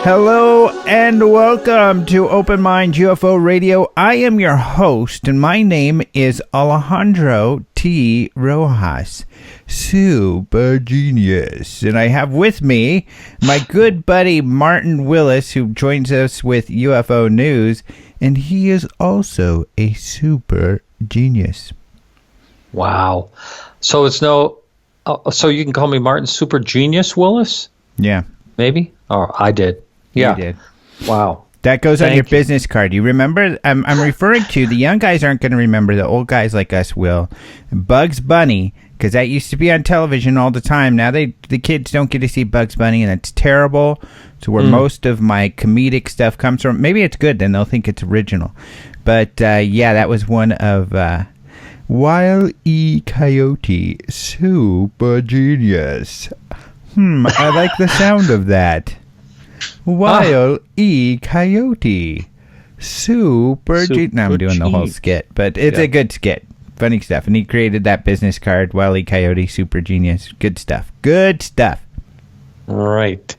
Hello and welcome to Open Minds UFO Radio. I am your host, and my name is Alejandro T. Rojas, super genius. And I have with me my good buddy Martin Willis, who joins us with UFO News, and he is also a super genius. Wow. So it's so you can call me Martin Super Genius Willis? Yeah. Maybe? Oh, I did. Yeah. You did. Wow. That goes on Thank your you. business card. You remember? I'm referring to the young guys aren't going to remember. The old guys like us will. Bugs Bunny, because that used to be on television all the time. Now the kids don't get to see Bugs Bunny, and it's terrible. So where most of my comedic stuff comes from. Maybe it's good, then they'll think it's original. But yeah, that was one of Wile E. Coyote, super genius. I like the sound of that. Wile E. Coyote, super genius. Now I'm doing the whole skit, but it's a good skit. Funny stuff. And he created that business card, Wile E. Coyote, super genius. Good stuff. Good stuff. Right.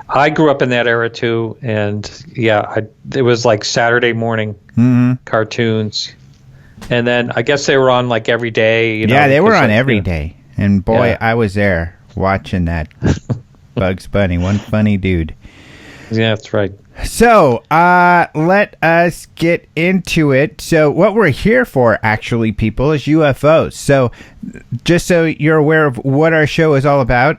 I grew up in that era too, and yeah, it was like Saturday morning cartoons. And then I guess they were on like every day. Yeah, they were on every day. And boy, I was there watching that. Bugs Bunny, one funny dude. Yeah, that's right. So, let us get into it. So, what we're here for, actually, people, is UFOs. So, just so you're aware of what our show is all about,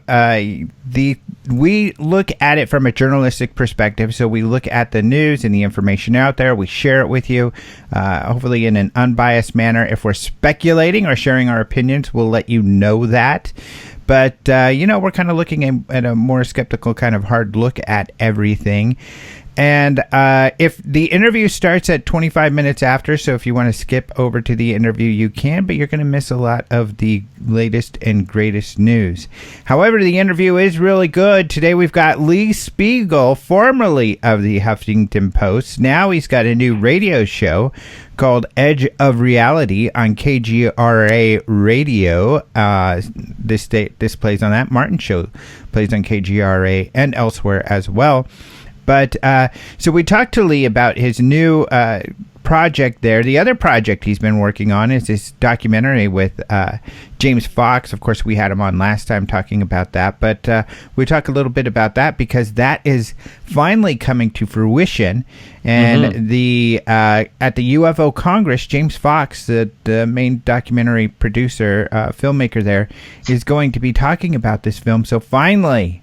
we look at it from a journalistic perspective. So, we look at the news and the information out there. We share it with you, hopefully in an unbiased manner. If we're speculating or sharing our opinions, we'll let you know that. But, we're kind of looking at a more skeptical kind of hard look at everything. And if the interview starts at 25 minutes after, so if you want to skip over to the interview, you can, but you're going to miss a lot of the latest and greatest news. However, the interview is really good. Today we've got Lee Speigel, formerly of the Huffington Post. Now he's got a new radio show called Edge of Reality on KGRA Radio. This plays on that. Martin's show plays on KGRA and elsewhere as well. But so we talked to Lee about his new project there. The other project he's been working on is this documentary with James Fox. Of course, we had him on last time talking about that. But we talk a little bit about that because that is finally coming to fruition. And at the UFO Congress, James Fox, the main documentary producer, filmmaker there, is going to be talking about this film. So finally...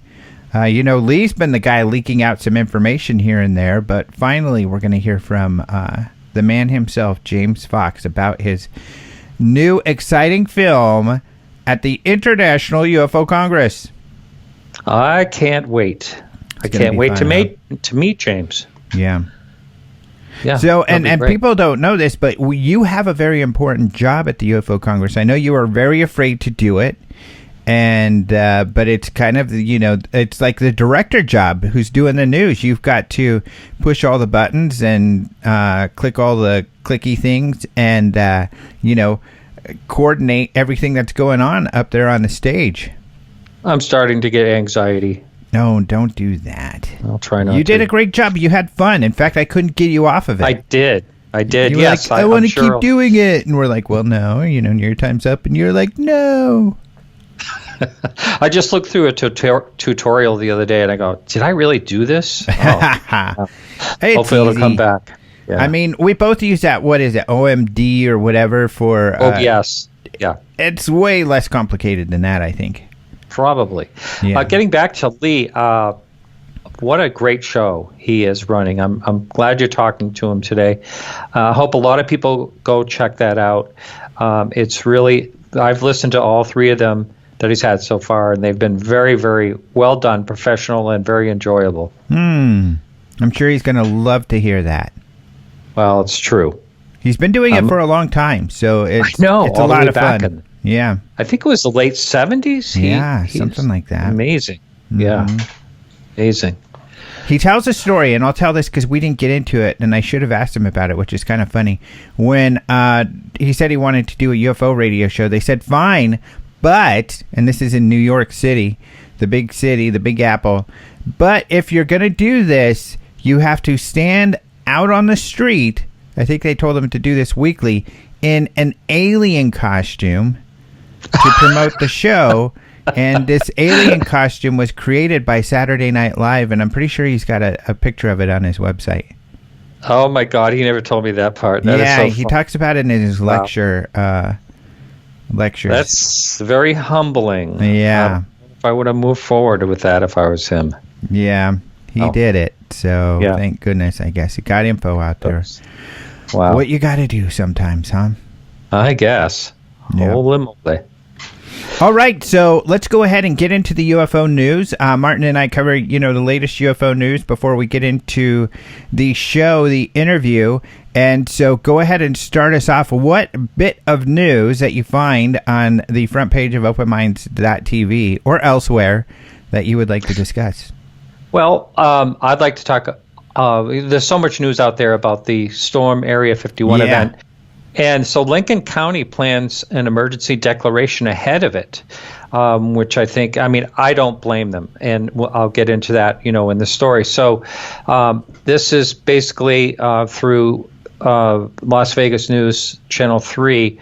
Lee's been the guy leaking out some information here and there, but finally we're going to hear from the man himself, James Fox, about his new exciting film at the International UFO Congress. I can't wait. I can't wait to meet James. Yeah. Yeah. So, and people don't know this, but you have a very important job at the UFO Congress. I know you are very afraid to do it. And but it's kind of, it's like the director job who's doing the news. You've got to push all the buttons and click all the clicky things and, coordinate everything that's going on up there on the stage. I'm starting to get anxiety. No, don't do that. I'll try not to. You did a great job. You had fun. In fact, I couldn't get you off of it. I did. Yes. Like, I want to keep doing it. And we're like, well, no, your time's up. And you're like, no. I just looked through a tutorial the other day and I go, did I really do this? Oh. Hopefully it'll come back. Yeah. I mean, we both use that, what is it, OMD or whatever for... OBS, yeah. It's way less complicated than that, I think. Probably. Yeah. Getting back to Lee, what a great show he is running. I'm glad you're talking to him today. I hope a lot of people go check that out. It's really, I've listened to all 3 of them that he's had so far, and they've been very, very well done, professional, and very enjoyable. I'm sure he's going to love to hear that. Well, it's true. He's been doing it for a long time, so it's a lot of fun. Yeah. I think it was the late 70s. Yeah, something like that. Amazing. Yeah. Amazing. He tells a story, and I'll tell this because we didn't get into it, and I should have asked him about it, which is kind of funny. When he said he wanted to do a UFO radio show, they said, fine, but, and this is in New York City, the Big Apple, but if you're going to do this, you have to stand out on the street, I think they told him to do this weekly, in an alien costume to promote the show. And this alien costume was created by Saturday Night Live, and I'm pretty sure he's got a picture of it on his website. Oh my God, he never told me that part. That is so he talks about it in his lectures. That's very humbling. Yeah. If I would have moved forward with that if I was him. Yeah, he did it. So thank goodness, I guess. He got info out there. Wow. What you got to do sometimes, huh? I guess. Yeah. Holy moly. All right, so let's go ahead and get into the UFO news. Martin and I cover, the latest UFO news before we get into the show, the interview. And so go ahead and start us off. What bit of news that you find on the front page of openminds.tv or elsewhere that you would like to discuss? Well, I'd like to talk. There's so much news out there about the Storm Area 51 event. And so Lincoln County plans an emergency declaration ahead of it, which I don't blame them. And I'll get into that, in the story. So this is basically through Las Vegas News Channel 3.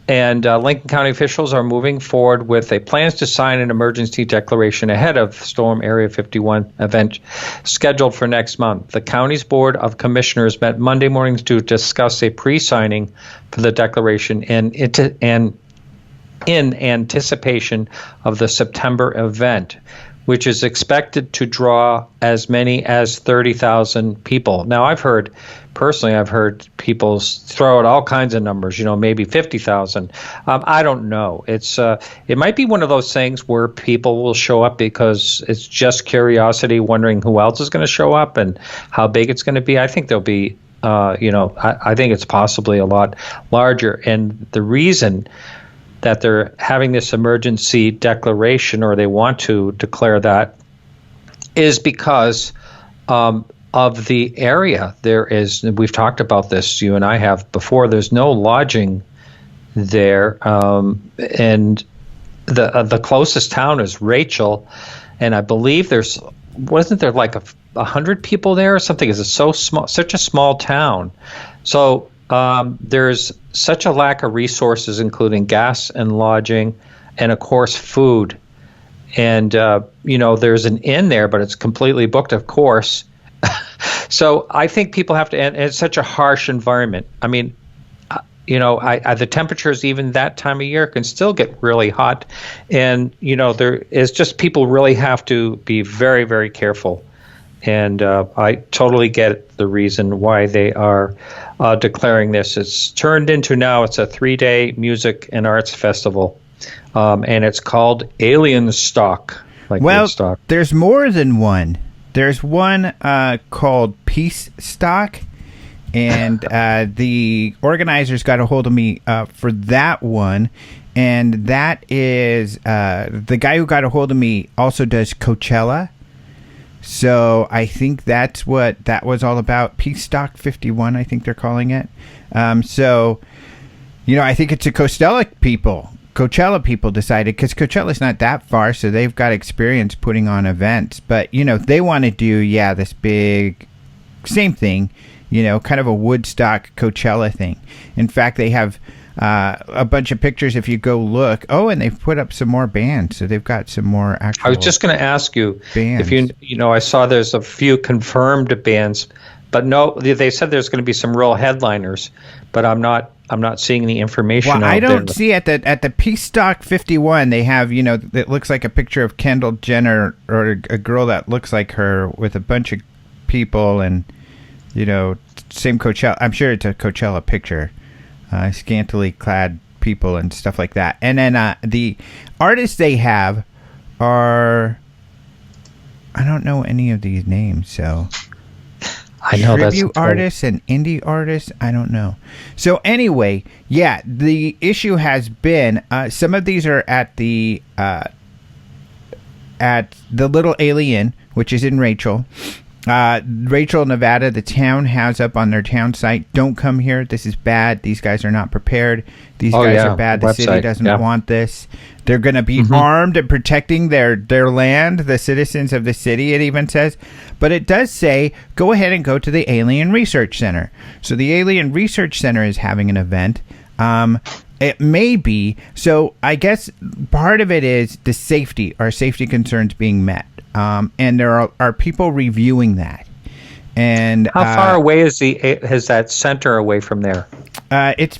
And Lincoln County officials are moving forward with plans to sign an emergency declaration ahead of Storm Area 51 event scheduled for next month. The county's Board of Commissioners met Monday morning to discuss a pre-signing for the declaration and in anticipation of the September event, which is expected to draw as many as 30,000 people. Now, I've heard people throw out all kinds of numbers, maybe 50,000. I don't know. It might be one of those things where people will show up because it's just curiosity, wondering who else is going to show up and how big it's going to be. I think there'll be, I think it's possibly a lot larger. And the reason that they're having this emergency declaration, or they want to declare that, is because of the area. We've talked about this, you and I have before, there's no lodging there, and the closest town is Rachel, and I believe wasn't there like 100 people there or something? Is it so small, such a small town? So there's such a lack of resources, including gas and lodging, and of course food. And there's an inn there, but it's completely booked, of course. So I think people have to, and it's such a harsh environment. I mean, the temperatures even that time of year can still get really hot, and there is just, people really have to be very, very careful. And I totally get the reason why they are declaring this. It's turned into now, it's a 3-day music and arts festival, and it's called Alien Stock. Woodstock. There's more than one. There's one called Peace Stock, and the organizers got a hold of me for that one, and that is the guy who got a hold of me also does Coachella. So I think that's what that was all about. Peace Stock 51, I think they're calling it. So, I think it's a Coachella people decided, because Coachella's not that far, so they've got experience putting on events. But, they want to do, this big, same thing, kind of a Woodstock Coachella thing. In fact, they have a bunch of pictures if you go look. Oh, and they've put up some more bands, so they've got some more actual. I was just going to ask you bands. If I saw there's a few confirmed bands, but no, they said there's going to be some real headliners, but I'm not seeing the information. Well, I don't see at the Peace Stock 51. They have, it looks like a picture of Kendall Jenner or a girl that looks like her with a bunch of people and, same Coachella. I'm sure it's a Coachella picture. Scantily clad people and stuff like that. And then the artists they have are, I don't know any of these names, so. I know that's tribute artists and indie artists. I don't know. So anyway, yeah, the issue has been some of these are at the Little Alien, which is in Rachel, Nevada. The town has up on their town site, "Don't come here. This is bad. These guys are not prepared. These guys are bad. The city doesn't want this. They're going to be armed and protecting their land, the citizens of the city," it even says. But it does say, go ahead and go to the Alien Research Center. So the Alien Research Center is having an event. It may be. So I guess part of it is the safety, our safety concerns being met. And there are people reviewing that. And how far away is that center away from there? It's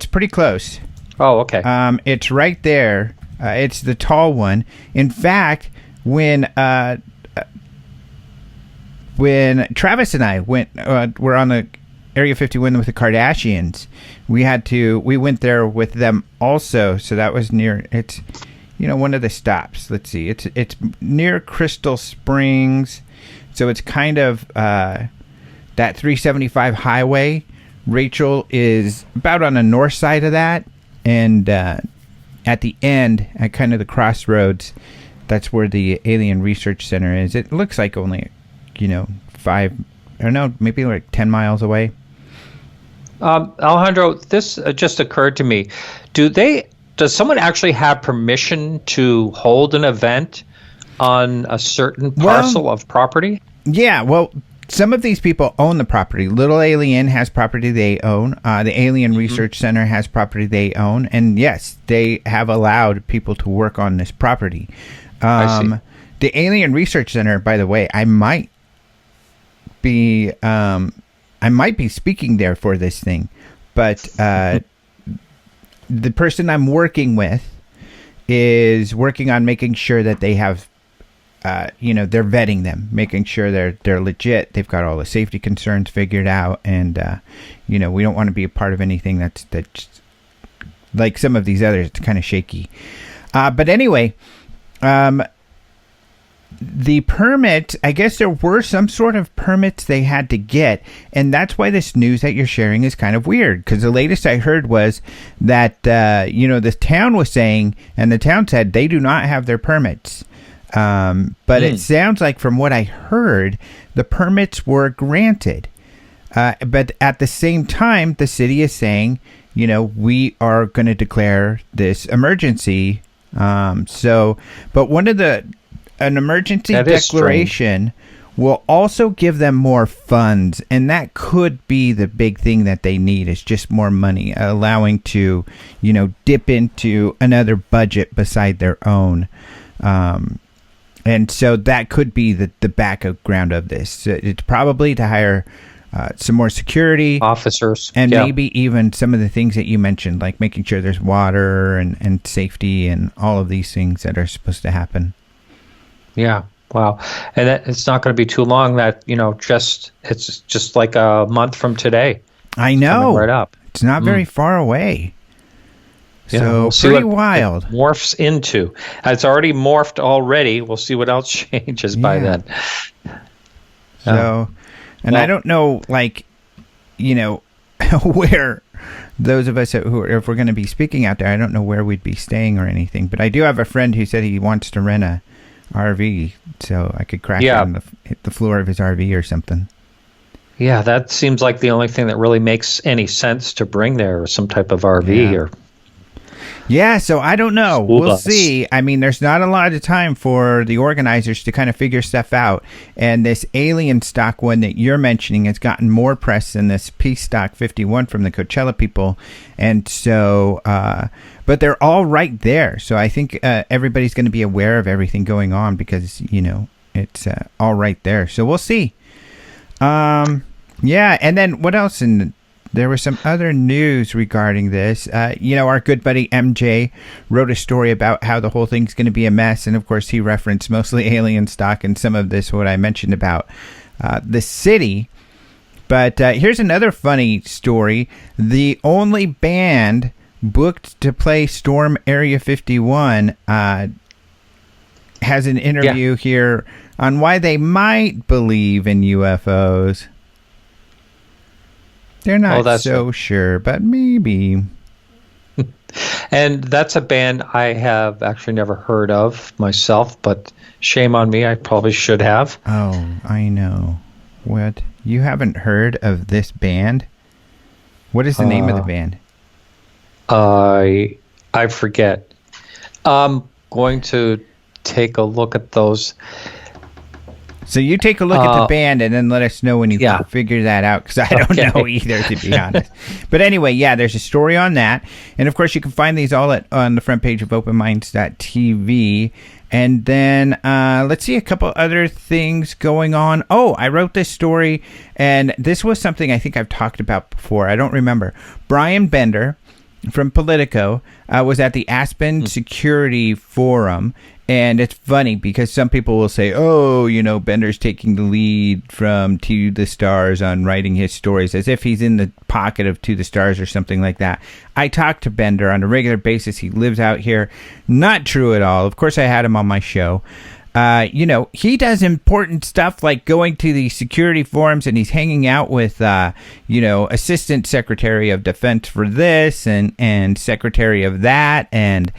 pretty close. Oh, okay. It's right there. It's the tall one. In fact, when Travis and I were on the Area 51 with the Kardashians, we went there with them also. So that was near. It's one of the stops. Let's see. It's near Crystal Springs, so it's kind of that 375 highway. Rachel is about on the north side of that, and at the end, at kind of the crossroads, that's where the Alien Research Center is. It looks like only, 5, I don't know, maybe like 10 miles away. Alejandro, this just occurred to me. Does someone actually have permission to hold an event on a certain parcel of property? Yeah, well, some of these people own the property. Little Alien has property they own. The Alien Research Center has property they own. And yes, they have allowed people to work on this property. I see. The Alien Research Center, by the way, I might be speaking there for this thing. But the person I'm working with is working on making sure that they have they're vetting them, making sure they're legit. They've got all the safety concerns figured out, and we don't want to be a part of anything that's like some of these others. It's kind of shaky. But anyway, the permit, I guess there were some sort of permits they had to get, and that's why this news that you're sharing is kind of weird, because the latest I heard was that the town was saying, and the town said they do not have their permits. But it sounds like from what I heard, the permits were granted. But at the same time, the city is saying, we are going to declare this emergency. But an emergency declaration will also give them more funds. And that could be the big thing that they need, is just more money, allowing to, dip into another budget beside their own. And so that could be the background of this. It's probably to hire some more security officers, and maybe even some of the things that you mentioned, like making sure there's water and safety and all of these things that are supposed to happen. Yeah. Wow. And it's not going to be too long that, it's just like a month from today. I know. Right up. It's not very far away. Yeah, so we'll see pretty what wild. It morphs into. It's already morphed already. We'll see what else changes by then. So, I don't know, where those of us if we're going to be speaking out there, I don't know where we'd be staying or anything. But I do have a friend who said he wants to rent a RV, so I could crash on the floor of his RV or something. Yeah, that seems like the only thing that really makes any sense to bring there, some type of RV or. Yeah, so I don't know. We'll see. I mean, there's not a lot of time for the organizers to kind of figure stuff out. And this alien stock one that you're mentioning has gotten more press than this Peace Stock 51 from the Coachella people. And so, but they're all right there. So I think everybody's going to be aware of everything going on because, it's all right there. So we'll see. Yeah, and then what else in there was some other news regarding this. Our good buddy MJ wrote a story about how the whole thing's going to be a mess. And, of course, he referenced mostly alien stock and some of this, what I mentioned about the city. But here's another funny story. The only band booked to play Storm Area 51 has an interview here on why they might believe in UFOs. They're not sure, but maybe. And that's a band I have actually never heard of myself, but shame on me. I probably should have. Oh, I know. What? You haven't heard of this band? What is the name of the band? I forget. I'm going to take a look at those. So you take a look at the band and then let us know when you figure that out, because I don't know either, to be honest. But anyway, there's a story on that. And, of course, you can find these all on the front page of openminds.tv. And then let's see a couple other things going on. Oh, I wrote this story, and this was something I think I've talked about before. I don't remember. Brian Bender from Politico was at the Aspen Security Forum. And it's funny because some people will say, Bender's taking the lead from To the Stars on writing his stories, as if he's in the pocket of To the Stars or something like that. I talk to Bender on a regular basis. He lives out here. Not true at all. Of course, I had him on my show. He does important stuff like going to the security forums, and he's hanging out with, Assistant Secretary of Defense for this and Secretary of that, and,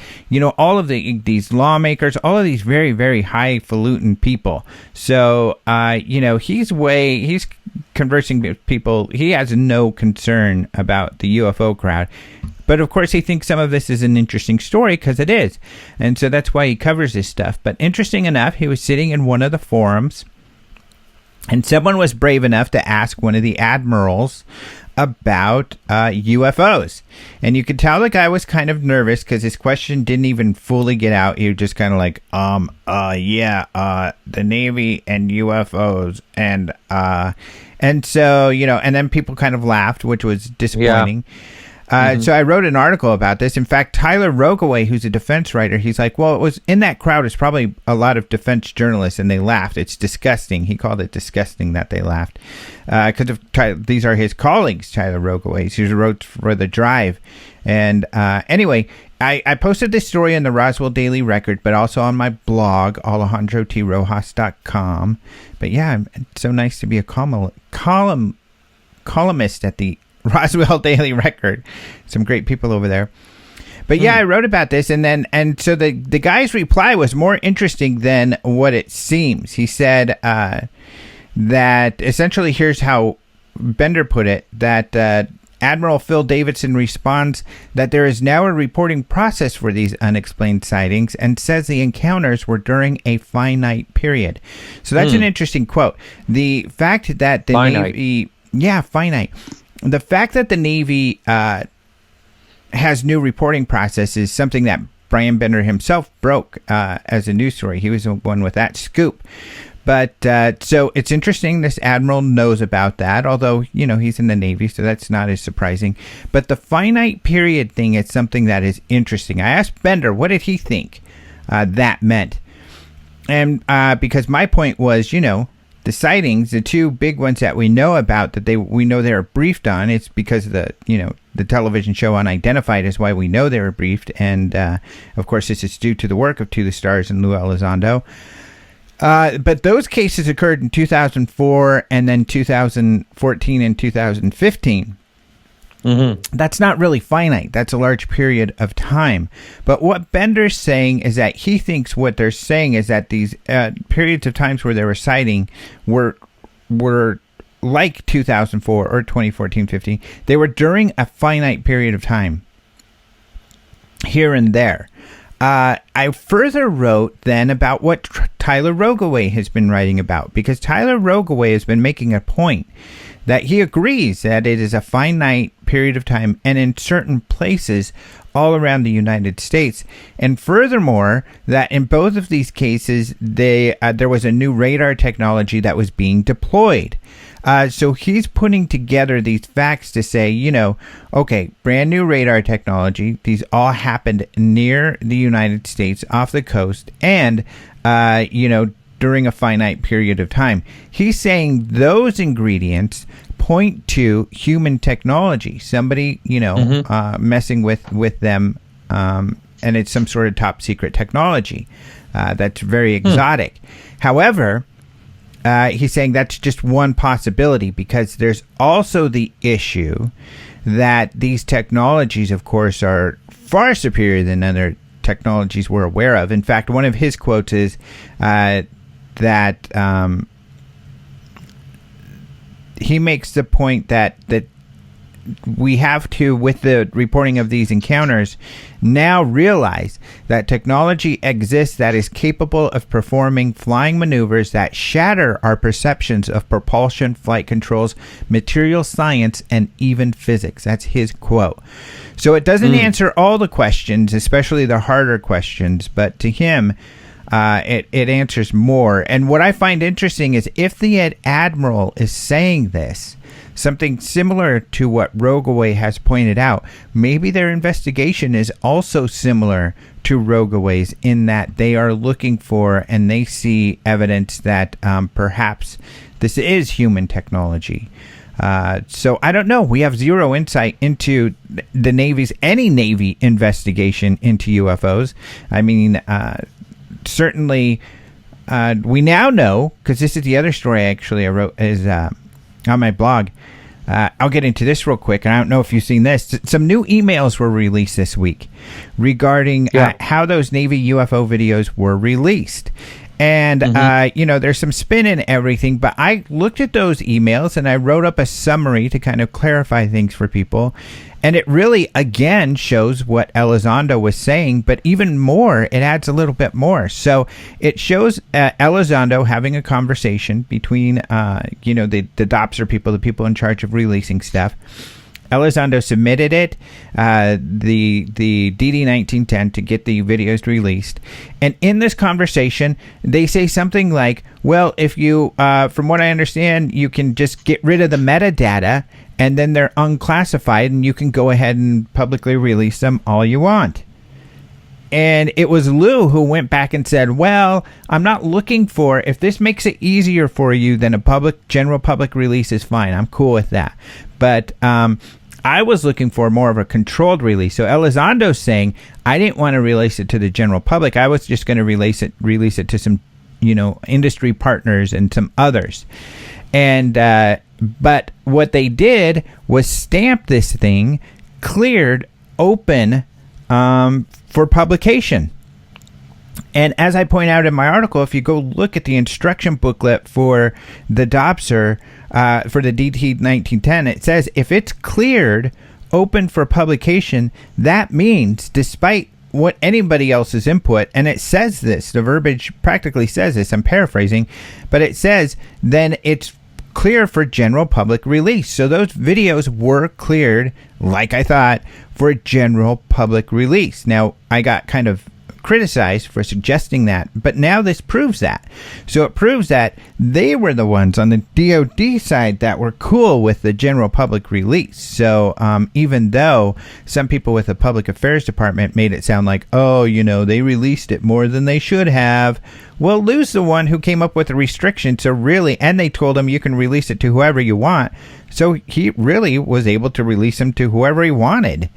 all of these lawmakers, all of these very, very highfalutin people. So, he's conversing with people. He has no concern about the UFO crowd. But, of course, he thinks some of this is an interesting story, because it is. And so that's why he covers this stuff. But interesting enough, he was sitting in one of the forums, and someone was brave enough to ask one of the admirals about UFOs. And you could tell the guy was kind of nervous, because his question didn't even fully get out. He was just kind of like, the Navy and UFOs. And so, and then people kind of laughed, which was disappointing. Yeah. So I wrote an article about this. In fact, Tyler Rogaway, who's a defense writer, he's like, well, it was in that crowd is probably a lot of defense journalists, and they laughed. It's disgusting. He called it disgusting that they laughed. Because these are his colleagues, Tyler Rogaway. He wrote for The Drive. And anyway, I posted this story in the Roswell Daily Record, but also on my blog, AlejandroTRojas.com. But yeah, it's so nice to be a columnist at the Roswell Daily Record. Some great people over there. But yeah, I wrote about this, and so the guy's reply was more interesting than what it seems. He said that essentially, here's how Bender put it, that Admiral Phil Davidson responds that there is now a reporting process for these unexplained sightings, and says the encounters were during a finite period. So that's an interesting quote. The fact that the Navy... Yeah, finite. The fact that the Navy has new reporting process is something that Brian Bender himself broke as a news story. He was the one with that scoop. But so it's interesting this admiral knows about that, although, he's in the Navy, so that's not as surprising. But the finite period thing is something that is interesting. I asked Bender, what did he think that meant? And because my point was, the sightings, the two big ones that we know about that we know they were briefed on, it's because of the television show Unidentified is why we know they were briefed. And, of course, this is due to the work of To the Stars and Lou Elizondo. But those cases occurred in 2004 and then 2014 and 2015. That's not really finite. That's a large period of time. But what Bender's saying is that he thinks what they're saying is that these periods of times where they were sighting were like 2004 or 2014-15. They were during a finite period of time, here and there. I further wrote then about what Tyler Rogaway has been writing about, because Tyler Rogaway has been making a point that he agrees that it is a finite period of time and in certain places all around the United States. And furthermore, that in both of these cases, there was a new radar technology that was being deployed. So he's putting together these facts to say, okay, brand new radar technology. These all happened near the United States, off the coast, and, during a finite period of time. He's saying those ingredients point to human technology, somebody, messing with them, and it's some sort of top secret technology that's very exotic. However, he's saying that's just one possibility, because there's also the issue that these technologies, of course, are far superior than other technologies we're aware of. In fact, one of his quotes is that he makes the point that we have to, with the reporting of these encounters, now realize that technology exists that is capable of performing flying maneuvers that shatter our perceptions of propulsion, flight controls, material science, and even physics. That's his quote. So it doesn't answer all the questions, especially the harder questions, but to him, it answers more. And what I find interesting is, if the admiral is saying this, something similar to what Rogaway has pointed out, maybe their investigation is also similar to Rogaway's, in that they are looking for and they see evidence that perhaps this is human technology. So I don't know. We have zero insight into the any Navy investigation into UFOs. I mean, certainly we now know, because this is the other story I wrote is on my blog. I'll get into this real quick, and I don't know if you've seen this. Some new emails were released this week regarding how those Navy UFO videos were released. And, there's some spin in everything, but I looked at those emails and I wrote up a summary to kind of clarify things for people. And it really, again, shows what Elizondo was saying, but even more, it adds a little bit more. So it shows Elizondo having a conversation between, the DOPSR people, the people in charge of releasing stuff. Elizondo submitted it, the DD 1910, to get the videos released. And in this conversation, they say something like, well, if you, from what I understand, you can just get rid of the metadata, and then they're unclassified, and you can go ahead and publicly release them all you want. And it was Lou who went back and said, well, I'm not looking for, if this makes it easier for you, then a general public release is fine. I'm cool with that. But I was looking for more of a controlled release. So Elizondo's saying, I didn't want to release it to the general public. I was just going to release it to some, industry partners and some others. And but what they did was stamp this thing cleared, open, for publication. And as I point out in my article, if you go look at the instruction booklet for the DOPSR, for the DT 1910, it says if it's cleared, open for publication, that means, despite what anybody else's input, and it says this, the verbiage practically says this, I'm paraphrasing, but it says then it's clear for general public release. So those videos were cleared, like I thought, for general public release. Now, I got kind of criticized for suggesting that, but now this proves that. So it proves that they were the ones on the DoD side that were cool with the general public release. So even though some people with the public affairs department made it sound like, they released it more than they should have, well, Lou's the one who came up with the restriction. So really, and they told him you can release it to whoever you want. So he really was able to release them to whoever he wanted.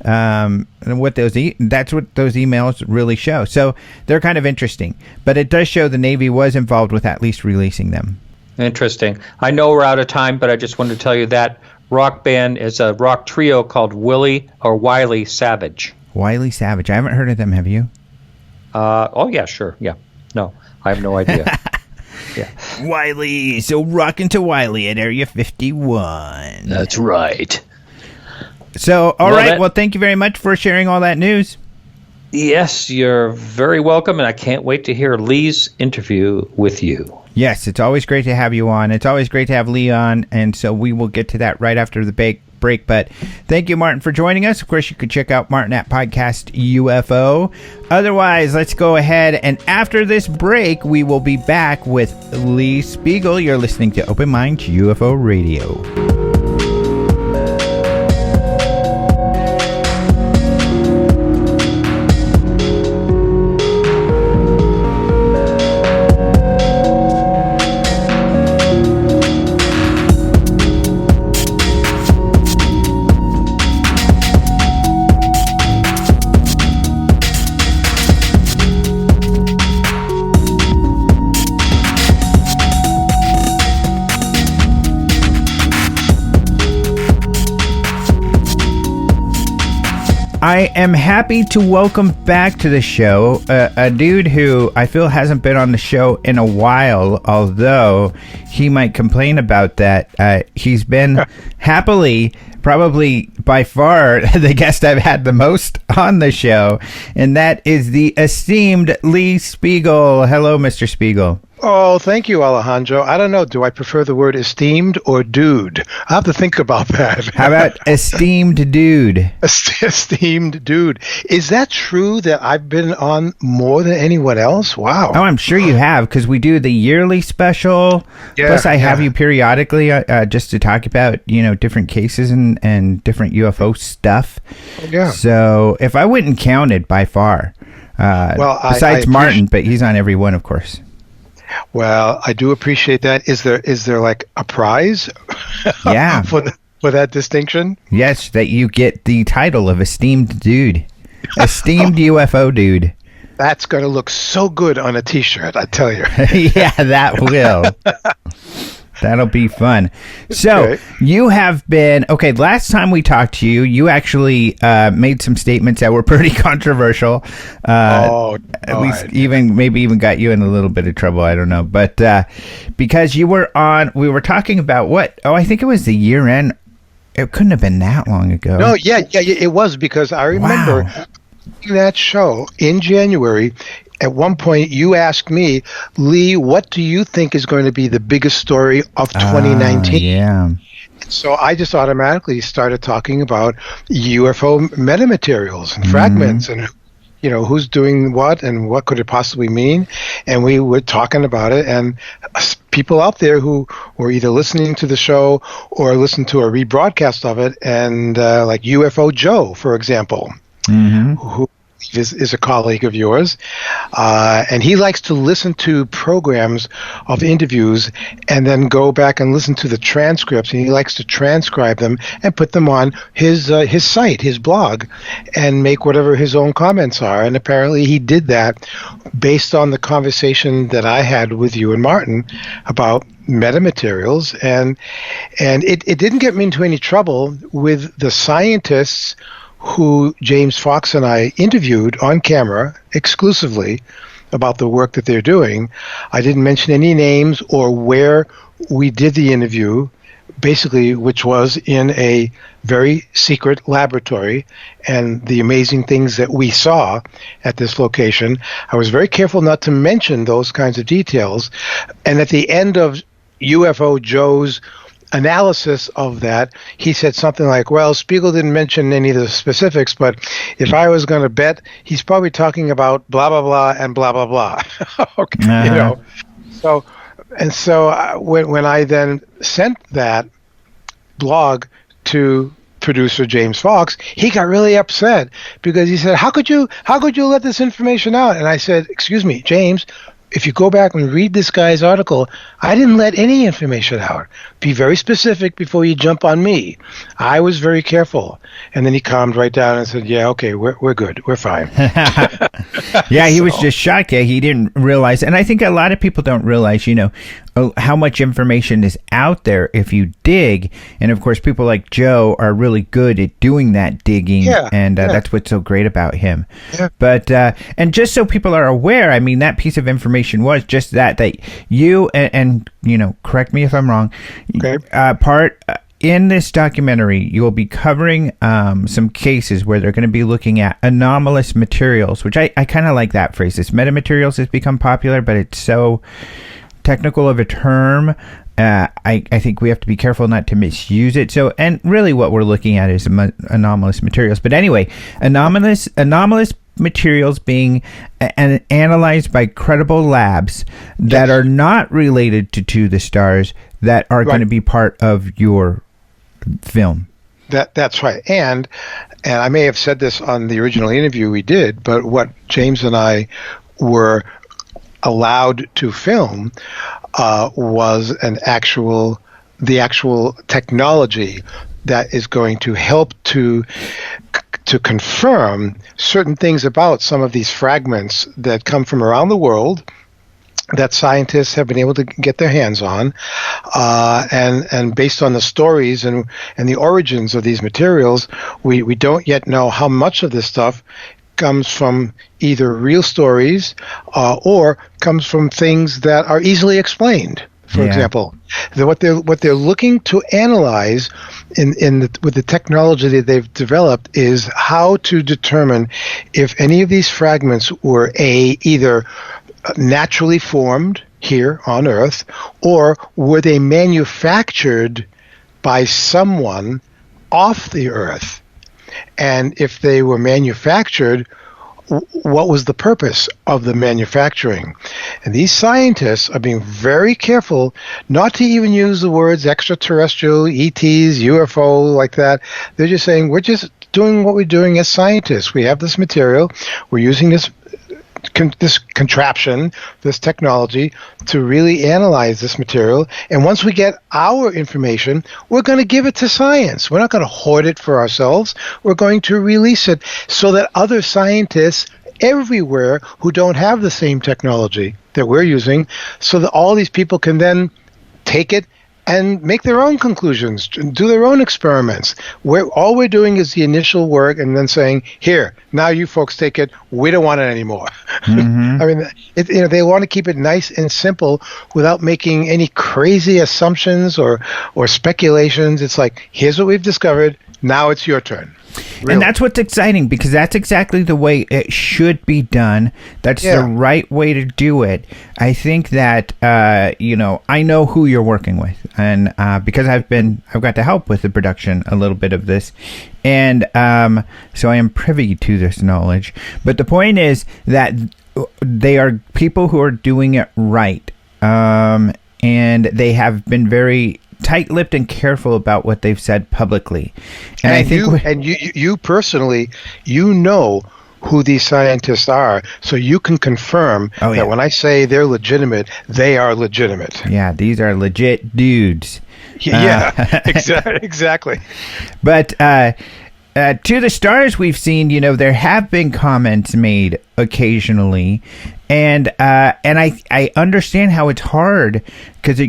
And that's what those emails really show. So they're kind of interesting, but it does show the Navy was involved with at least releasing them. Interesting. I know we're out of time, but I just wanted to tell you that rock band is a rock trio called Wiley Savage. Wiley Savage. I haven't heard of them. Have you? Oh yeah, sure. Yeah. No, I have no idea. Yeah. Wiley. So rocking to Wiley at Area 51. That's right. So, all right. Well, thank you very much for sharing all that news. Yes, you're very welcome, and I can't wait to hear Lee's interview with you. Yes, it's always great to have you on. It's always great to have Lee on, and so we will get to that right after the break. But thank you, Martin, for joining us. Of course, you could check out Martin at Podcast UFO. Otherwise, let's go ahead, and after this break, we will be back with Lee Speigel. You're listening to Open Minds UFO Radio. I am happy to welcome back to the show a dude who I feel hasn't been on the show in a while, although he might complain about that. He's been happily, probably by far, the guest I've had the most on the show, and that is the esteemed Lee Speigel. Hello, Mr. Speigel. Oh, thank you, Alejandro. I don't know. Do I prefer the word esteemed or dude? I have to think about that. How about esteemed dude? Esteemed dude. Is that true that I've been on more than anyone else? Wow. Oh, I'm sure you have, because we do the yearly special. Yeah, Plus, I have you periodically just to talk about, different cases and different UFO stuff. Yeah. So if I wouldn't count it by far, besides Martin, but he's on every one, of course. Well, I do appreciate that. Is there like a prize? Yeah. for that distinction? Yes, that you get the title of esteemed dude, esteemed UFO dude. That's going to look so good on a T-shirt, I tell you. Yeah, that will. That'll be fun. So you have been, last time we talked to you, you actually made some statements that were pretty controversial. At least maybe even got you in a little bit of trouble. I don't know. But because we were talking about what? Oh, I think it was the year end. It couldn't have been that long ago. No, yeah, it was, because I remember that show in January. At one point, you asked me, Lee, what do you think is going to be the biggest story of 2019? Yeah. So I just automatically started talking about UFO metamaterials and fragments and, who's doing what and what could it possibly mean. And we were talking about it. And people out there who were either listening to the show or listened to a rebroadcast of it, and like UFO Joe, for example, who is a colleague of yours, and he likes to listen to programs of interviews and then go back and listen to the transcripts, and he likes to transcribe them and put them on his site, his blog, and make whatever his own comments are. And apparently he did that based on the conversation that I had with you and Martin about metamaterials, and it didn't get me into any trouble with the scientists who James Fox and I interviewed on camera exclusively about the work that they're doing. I didn't mention any names or where we did the interview, basically, which was in a very secret laboratory, and the amazing things that we saw at this location. I was very careful not to mention those kinds of details. And at the end of UFO Joe's analysis of that, he said something like, well, Speigel didn't mention any of the specifics, but if I was going to bet, he's probably talking about blah, blah, blah, and blah, blah, blah. Okay, So when I then sent that blog to producer James Fox, he got really upset because he said, how could you let this information out? And I said, excuse me, James, if you go back and read this guy's article, I didn't let any information out. Be very specific before you jump on me. I was very careful. And then he calmed right down and said, yeah, okay, we're good. We're fine. Yeah, he was just shocked. Yeah, he didn't realize. And I think a lot of people don't realize, how much information is out there if you dig. And of course, people like Joe are really good at doing that digging. Yeah, and that's what's so great about him. Yeah. But, and just so people are aware, I mean, that piece of information was just that you, and correct me if I'm wrong, in this documentary, you will be covering some cases where they're going to be looking at anomalous materials, which I kind of like that phrase. This metamaterials has become popular, but it's so technical of a term. I think we have to be careful not to misuse it. So, and really what we're looking at is anomalous materials. But anyway, anomalous materials being analyzed by credible labs that are not related to the stars that are going to be part of your film. That's right. And I may have said this on the original interview we did, but what James and I were allowed to film was the actual technology that is going to help to confirm certain things about some of these fragments that come from around the world that scientists have been able to get their hands on, and based on the stories and the origins of these materials, we don't yet know how much of this stuff comes from either real stories or comes from things that are easily explained. For example, what they're looking to analyze with the technology that they've developed is how to determine if any of these fragments were either naturally formed here on Earth, or were they manufactured by someone off the Earth? And if they were manufactured, what was the purpose of the manufacturing? And these scientists are being very careful not to even use the words extraterrestrial, ETs, UFO, like that. They're just saying, we're just doing what we're doing as scientists. We have this material. We're using this contraption, this technology, to really analyze this material. And once we get our information, we're going to give it to science. We're not going to hoard it for ourselves. We're going to release it so that other scientists everywhere who don't have the same technology that we're using, so that all these people can then take it and make their own conclusions, do their own experiments. All we're doing is the initial work and then saying, here, now you folks take it. We don't want it anymore. I mean, they want to keep it nice and simple without making any crazy assumptions or speculations. It's like, here's what we've discovered. Now it's your turn. Really. And that's what's exciting, because that's exactly the way it should be done. That's the right way to do it. I think that, I know who you're working with, and because I've got to help with the production a little bit of this, and so I am privy to this knowledge. But the point is that they are people who are doing it right, and they have been very tight-lipped and careful about what they've said publicly. And I think you personally, know who these scientists are, so you can confirm that when I say they're legitimate, they are legitimate. Yeah, these are legit dudes. Yeah, exactly. But to the stars we've seen, there have been comments made occasionally, and I understand how it's hard, because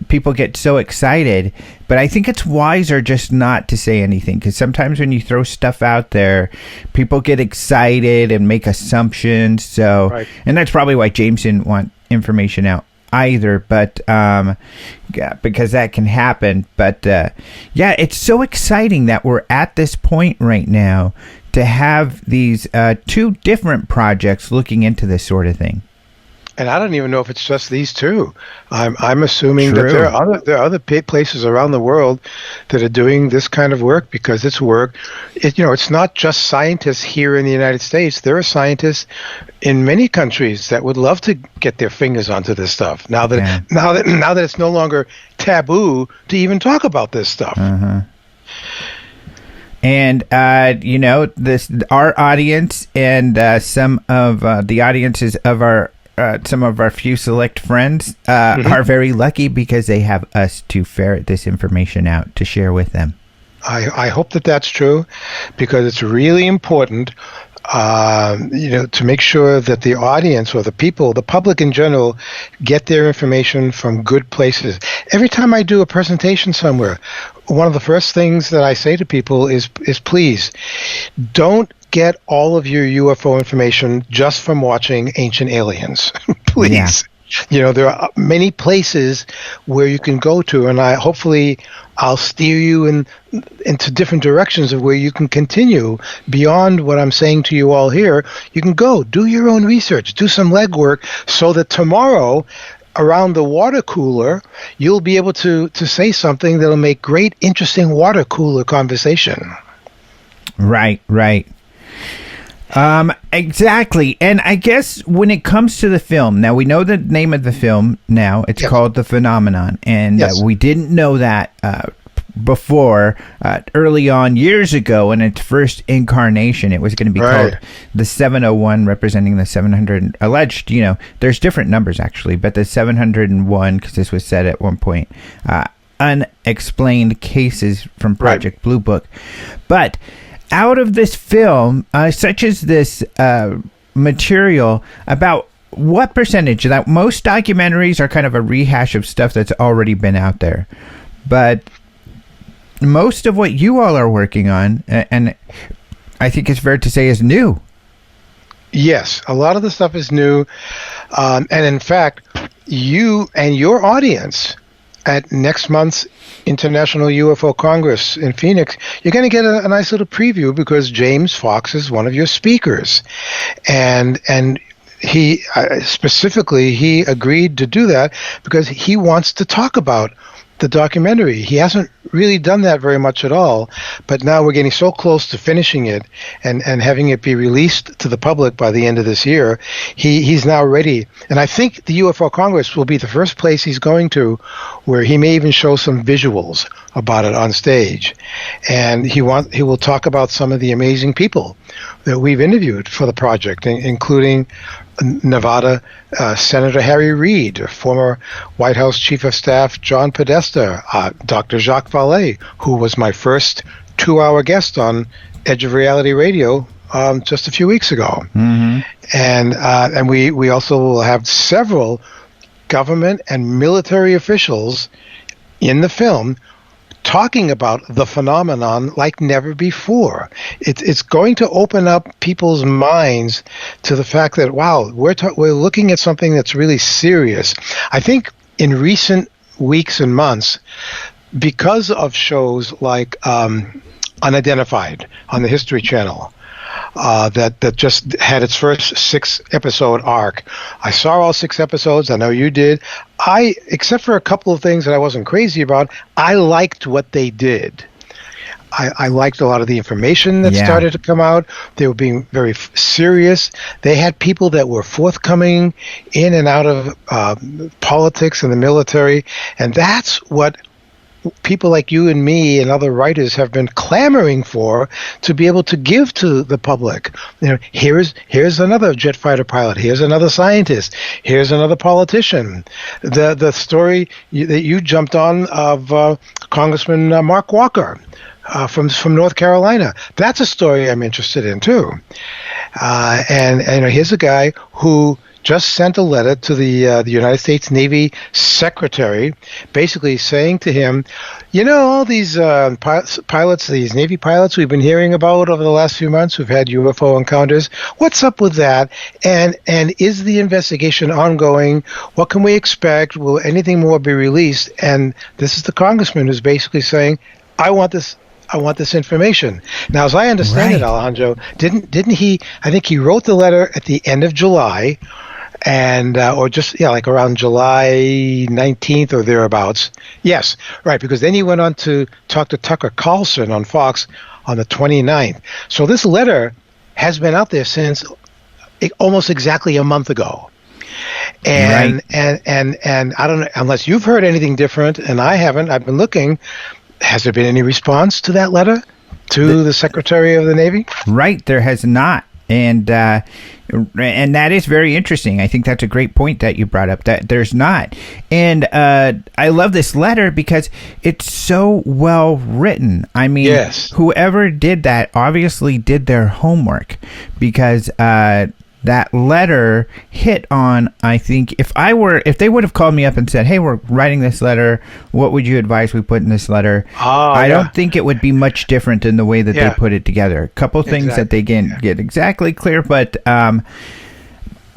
people get so excited, but I think it's wiser just not to say anything, because sometimes when you throw stuff out there, people get excited and make assumptions. So, and that's probably why James didn't want information out either, but because that can happen. But it's so exciting that we're at this point right now to have these two different projects looking into this sort of thing. And I don't even know if it's just these two. I'm assuming that there are other places around the world that are doing this kind of work, because it's work. It's not just scientists here in the United States. There are scientists in many countries that would love to get their fingers onto this stuff. Now that it's no longer taboo to even talk about this stuff. And our audience and some of the audiences of some of our few select friends are very lucky, because they have us to ferret this information out to share with them. I hope that that's true, because it's really important to make sure that the audience, or the people, the public in general, get their information from good places. Every time I do a presentation somewhere, one of the first things that I say to people is please don't get all of your UFO information just from watching Ancient Aliens. Please. Yeah. There are many places where you can go to, and I'll steer you into different directions of where you can continue beyond what I'm saying to you all here. You can go do your own research, do some legwork, so that tomorrow, around the water cooler, you'll be able to say something that'll make great, interesting water cooler conversation. Right. Exactly. And I guess when it comes to the film, now we know the name of the film now. It's called The Phenomenon. And we didn't know that before, early on, years ago, in its first incarnation. It was going to be called the 701, representing the 700 alleged, there's different numbers actually, but the 701, because this was said at one point, unexplained cases from Project Blue Book. But out of this film, such as this material, about what percentage? That most documentaries are kind of a rehash of stuff that's already been out there, but most of what you all are working on, and I think it's fair to say, is new. Yes, a lot of the stuff is new, and in fact, you and your audience at next month's International UFO Congress in Phoenix, you're going to get a nice little preview, because James Fox is one of your speakers, and he specifically he agreed to do that because he wants to talk about the documentary. He hasn't really done that very much at all, but now we're getting so close to finishing it and having it be released to the public by the end of this year. He's now ready, and I think the UFO Congress will be the first place he's going to where he may even show some visuals about it on stage, and he will talk about some of the amazing people that we've interviewed for the project, including Nevada Senator Harry Reid, former White House Chief of Staff John Podesta, Dr. Jacques Vallée, who was my first 2-hour guest on Edge of Reality Radio just a few weeks ago. Mm-hmm. And we also will have several government and military officials in the film talking about the phenomenon like never before. It's going to open up people's minds to the fact that, wow, we're looking at something that's really serious. I think in recent weeks and months, because of shows like Unidentified on the History Channel, that just had its first 6-episode arc. I saw all 6 episodes. I know you did. Except for a couple of things that I wasn't crazy about, I liked what they did. I liked a lot of the information that started to come out. They were being very serious. They had people that were forthcoming in and out of politics and the military, and that's what people like you and me and other writers have been clamoring for, to be able to give to the public. Here's another jet fighter pilot. Here's another scientist. Here's another politician. The story that you jumped on of Congressman Mark Walker from North Carolina. That's a story I'm interested in too. And here's a guy who just sent a letter to the United States Navy Secretary, basically saying to him, all these pilots, these Navy pilots we've been hearing about over the last few months who've had UFO encounters, what's up with that? And is the investigation ongoing? What can we expect? Will anything more be released? And this is the congressman who's basically saying, I want this information. Now, as I understand it, Alejandro, didn't he? I think he wrote the letter at the end of July, and or just like around July 19th or thereabouts. Yes, right, because then he went on to talk to Tucker Carlson on Fox on the 29th. So this letter has been out there since almost exactly a month ago. And I don't know, unless you've heard anything different, and I haven't. I've been looking. Has there been any response to that letter to the Secretary of the Navy? Right, there has not. And that is very interesting. I think that's a great point that you brought up, that there's not. And I love this letter because it's so well written. I mean, whoever did that obviously did their homework, because that letter hit on, I think, if they would have called me up and said, hey, we're writing this letter, what would you advise we put in this letter? I don't think it would be much different in the way that they put it together. A couple things that they didn't get exactly clear, but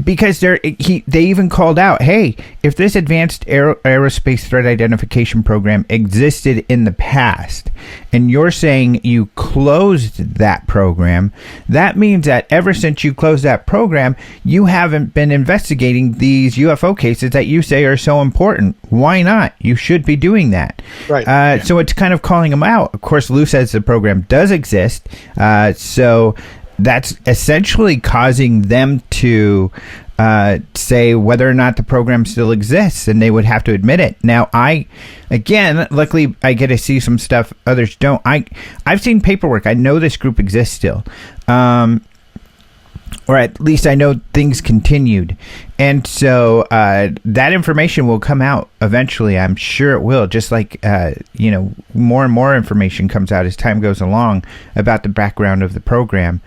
Because they even called out, hey, if this advanced aerospace threat identification program existed in the past, and you're saying you closed that program, that means that ever since you closed that program, you haven't been investigating these UFO cases that you say are so important. Why not? You should be doing that. Right. So it's kind of calling them out. Of course, Lou says the program does exist, so that's essentially causing them to say whether or not the program still exists, and they would have to admit it. Now, luckily, I get to see some stuff others don't. I've seen paperwork. I know this group exists still, or at least I know things continued, and so that information will come out eventually. I'm sure it will. Just like more and more information comes out as time goes along about the background of the program.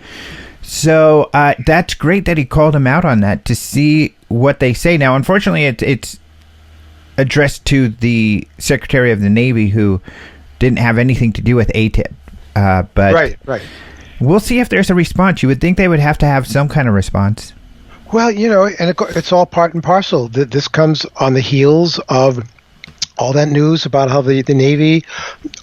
So that's great that he called him out on that to see what they say. Now, unfortunately, it's addressed to the Secretary of the Navy, who didn't have anything to do with ATIP. But Right. We'll see if there's a response. You would think they would have to have some kind of response. Well, and it's all part and parcel. This comes on the heels of all that news about how the Navy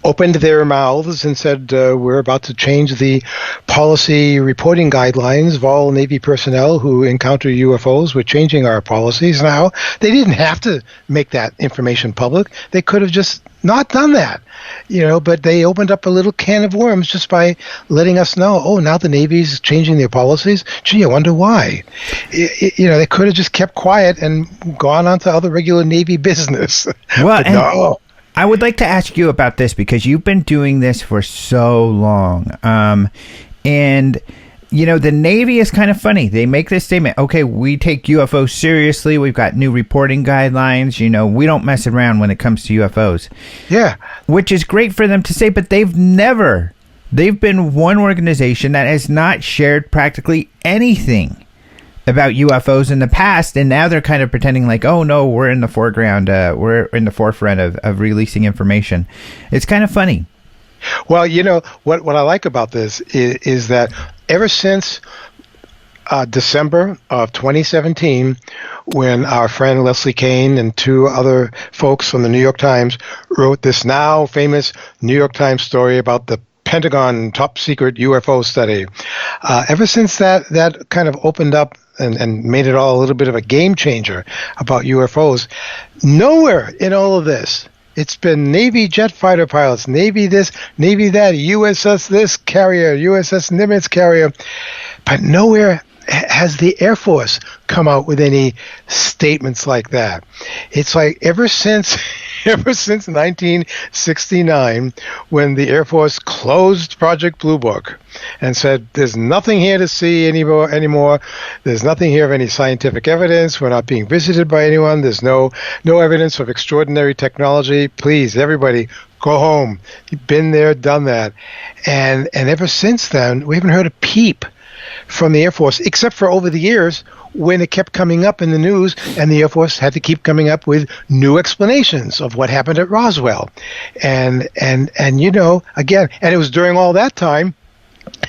opened their mouths and said, we're about to change the policy reporting guidelines of all Navy personnel who encounter UFOs. We're changing our policies now. They didn't have to make that information public. They could have just not done that, but they opened up a little can of worms just by letting us know, oh, now the Navy's changing their policies. Gee, I wonder why. They could have just kept quiet and gone on to other regular Navy business. Well, no. I would like to ask you about this because you've been doing this for so long. And the Navy is kind of funny. They make this statement, okay, we take UFOs seriously. We've got new reporting guidelines. We don't mess around when it comes to UFOs. Yeah. Which is great for them to say, but they've been one organization that has not shared practically anything about UFOs in the past, and now they're kind of pretending like, oh no, we're in the foreground, we're in the forefront of releasing information. It's kind of funny. Well, what I like about this is that ever since December of 2017, when our friend Leslie Kean and two other folks from the New York Times wrote this now famous New York Times story about the Pentagon top secret UFO study, ever since that kind of opened up and made it all a little bit of a game changer about UFOs, nowhere in all of this, it's been Navy jet fighter pilots, Navy this, Navy that, USS this carrier, USS Nimitz carrier, but nowhere has the Air Force come out with any statements like that. It's like ever since 1969, when the Air Force closed Project Blue Book and said, there's nothing here to see anymore. There's nothing here of any scientific evidence. We're not being visited by anyone. There's no evidence of extraordinary technology. Please, everybody, go home. You've been there, done that. And ever since then, we haven't heard a peep from the Air Force, except for over the years when it kept coming up in the news and the Air Force had to keep coming up with new explanations of what happened at Roswell. And again, and it was during all that time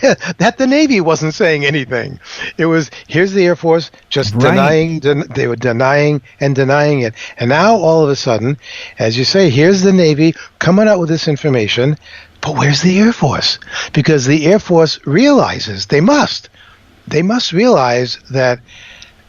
that the Navy wasn't saying anything. It was, here's the Air Force just denying, they were denying and denying it. And now all of a sudden, as you say, here's the Navy coming out with this information, but where's the Air Force? Because the Air Force realizes, they must realize that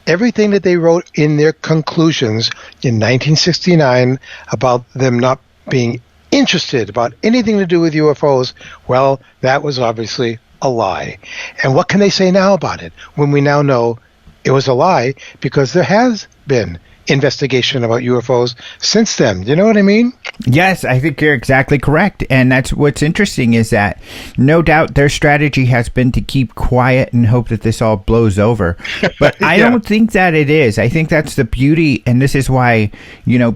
everything that they wrote in their conclusions in 1969 about them not being interested about anything to do with UFOs, well, that was obviously a lie. And what can they say now about it when we now know it was a lie, because there has been investigation about UFOs since then? You know what I mean? Yes, I think you're exactly correct. And that's what's interesting, is that no doubt their strategy has been to keep quiet and hope that this all blows over. But I don't think that it is. I think that's the beauty. And this is why,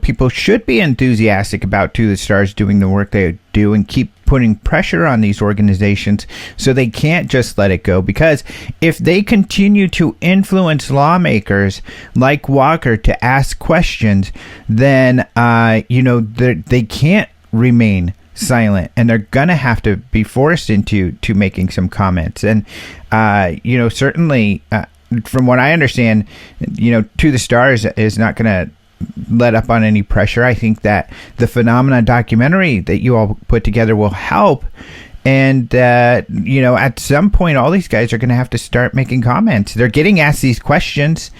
people should be enthusiastic about To the Stars doing the work they do and keep putting pressure on these organizations so they can't just let it go. Because if they continue to influence lawmakers like Walker to ask questions, then they can't remain silent, and they're gonna have to be forced into making some comments. And certainly from what I understand, To the Stars is not going to let up on any pressure. I think that the Phenomena documentary that you all put together will help. And, at some point, all these guys are going to have to start making comments. They're getting asked these questions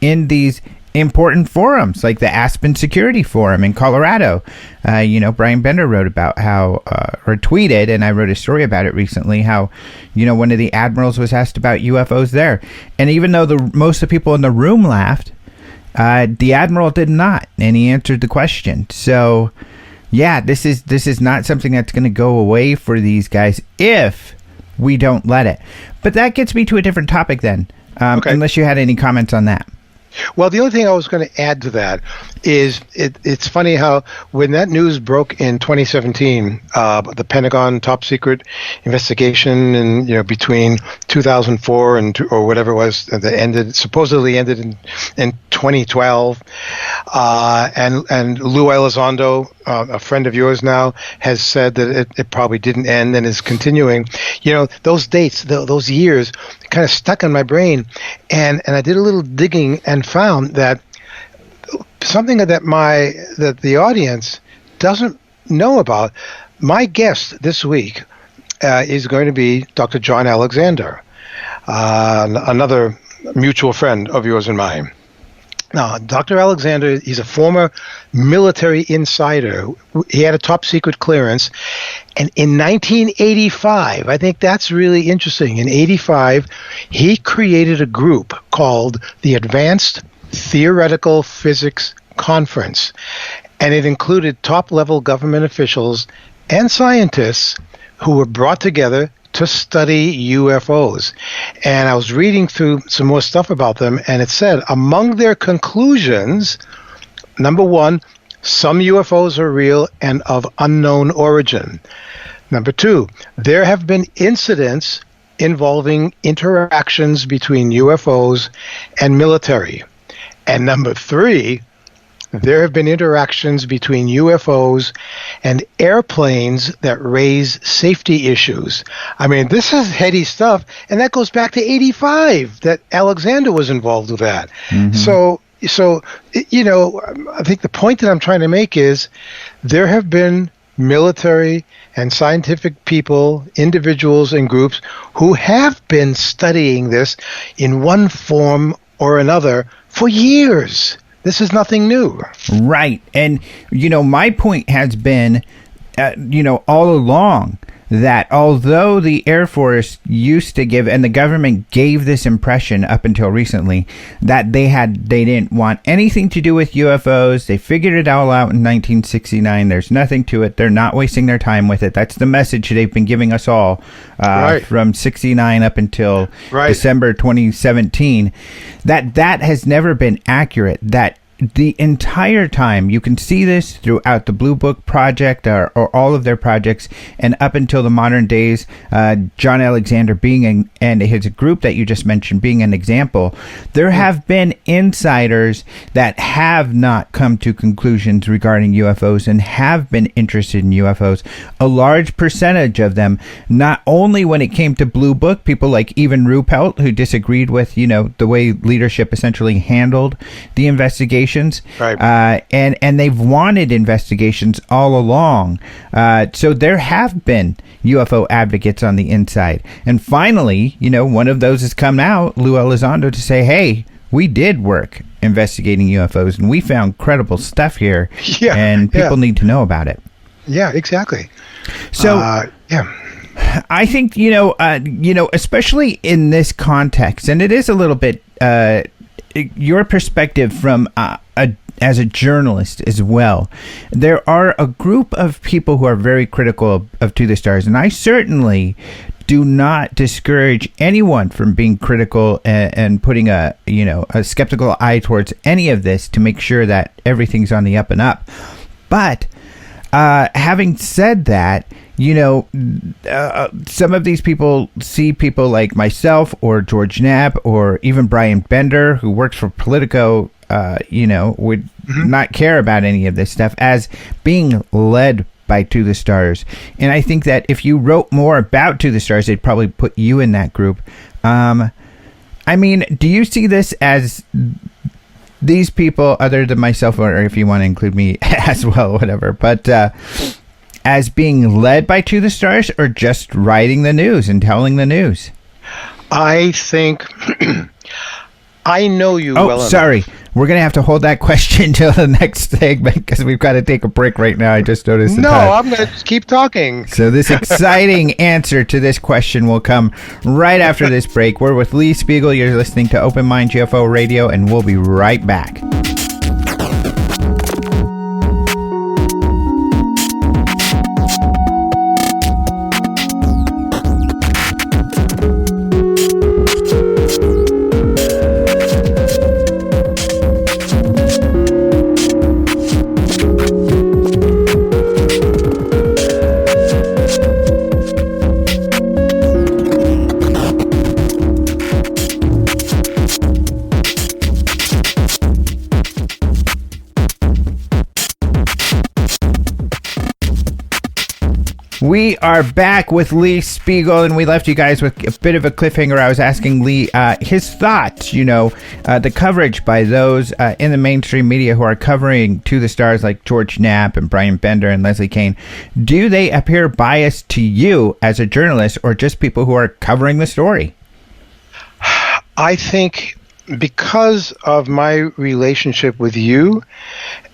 in these important forums, like the Aspen Security Forum in Colorado. Brian Bender wrote about how, or tweeted, and I wrote a story about it recently, how, one of the admirals was asked about UFOs there. And even though most of the people in the room laughed, the admiral did not, and he answered the question. So, yeah, this is not something that's going to go away for these guys if we don't let it. But that gets me to a different topic then, Okay. Unless you had any comments on that. Well, the only thing I was going to add to that is it's funny how when that news broke in 2017, the Pentagon top secret investigation, and between 2004 or whatever it was that supposedly ended in 2012, and Lou Elizondo, a friend of yours now, has said that it probably didn't end and is continuing. Those dates, those years, kind of stuck in my brain, and I did a little digging and found that something that the audience doesn't know about. My guest this week is going to be Dr. John Alexander, another mutual friend of yours and mine. Now, Dr. Alexander, he's a former military insider. He had a top secret clearance. And in 1985, I think that's really interesting. In 85, he created a group called the Advanced Theoretical Physics Conference. And it included top-level government officials and scientists who were brought together to study UFOs. And I was reading through some more stuff about them, and it said among their conclusions, number one, some UFOs are real and of unknown origin. Number two, there have been incidents involving interactions between UFOs and military. And number three, there have been interactions between UFOs and airplanes that raise safety issues. I mean, this is heady stuff, and that goes back to 85 that Alexander was involved with that. Mm-hmm. So I think the point that I'm trying to make is there have been military and scientific people, individuals and groups who have been studying this in one form or another for years. This is nothing new. Right. And, my point has been, all along that although the Air Force used to give, and the government gave this impression up until recently, that they didn't want anything to do with UFOs. They figured it all out in 1969. There's nothing to it. They're not wasting their time with it. That's the message they've been giving us all from 69 up until December 2017. That has never been accurate. That the entire time, you can see this throughout the Blue Book Project or all of their projects, and up until the modern days, John Alexander and his group that you just mentioned being an example, there have been insiders that have not come to conclusions regarding UFOs and have been interested in UFOs. A large percentage of them, not only when it came to Blue Book, people like Even Ruppelt, who disagreed with, the way leadership essentially handled the investigation. Right. And they've wanted investigations all along. So there have been UFO advocates on the inside. And finally, one of those has come out, Lou Elizondo, to say, hey, we did work investigating UFOs and we found credible stuff here. Yeah, and people need to know about it. Yeah, exactly. So, I think, especially in this context, and it is a little bit your perspective from as a journalist as well. There are a group of people who are very critical of To the Stars, and I certainly do not discourage anyone from being critical and putting a skeptical eye towards any of this to make sure that everything's on the up and up. But having said that, some of these people see people like myself or George Knapp or even Brian Bender, who works for Politico, would not care about any of this stuff as being led by To the Stars. And I think that if you wrote more about To the Stars, they'd probably put you in that group. I mean, do you see this as these people, other than myself, or if you want to include me as well, whatever, but as being led by To the Stars, or just writing the news and telling the news? I think I know you well enough. Sorry. We're going to have to hold that question till the next segment because we've got to take a break right now. I just noticed the time. I'm going to just keep talking. So this exciting answer to this question will come right after this break. We're with Lee Speigel. You're listening to Open Minds UFO Radio, and we'll be right back. We are back with Lee Speigel, and we left you guys with a bit of a cliffhanger. I was asking Lee his thoughts, the coverage by those in the mainstream media who are covering To the Stars, like George Knapp and Brian Bender and Leslie Kean. Do they appear biased to you as a journalist, or just people who are covering the story? I think because of my relationship with you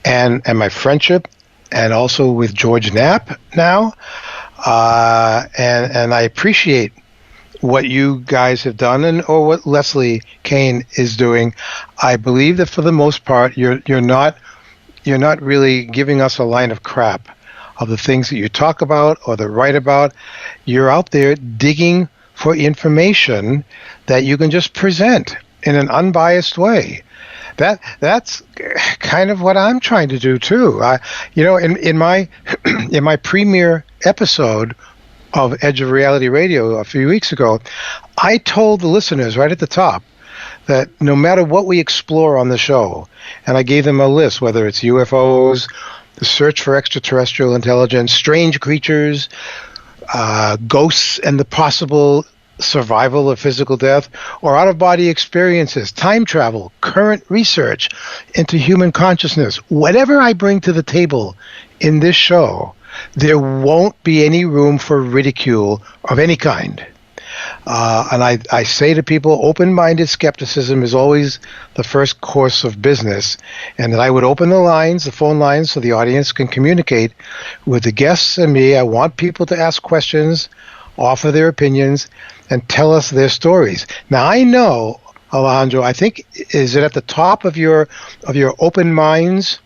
and my friendship, and also with George Knapp now, and I appreciate what you guys have done, or what Leslie Kean is doing. I believe that for the most part, you're not really giving us a line of crap of the things that you talk about or that write about. You're out there digging for information that you can just present in an unbiased way. That's kind of what I'm trying to do too. In my premiere episode of Edge of Reality Radio a few weeks ago, I told the listeners right at the top that no matter what we explore on the show, and I gave them a list, whether it's UFOs, the search for extraterrestrial intelligence, strange creatures, ghosts and the possible survival of physical death, or out-of-body experiences, time travel, current research into human consciousness, whatever I bring to the table in this show, there won't be any room for ridicule of any kind. And I say to people, open-minded skepticism is always the first course of business, and that I would open the phone lines, so the audience can communicate with the guests and me. I want people to ask questions, offer their opinions, and tell us their stories. Now, I know, Alejandro, I think, is it at the top of your Open Minds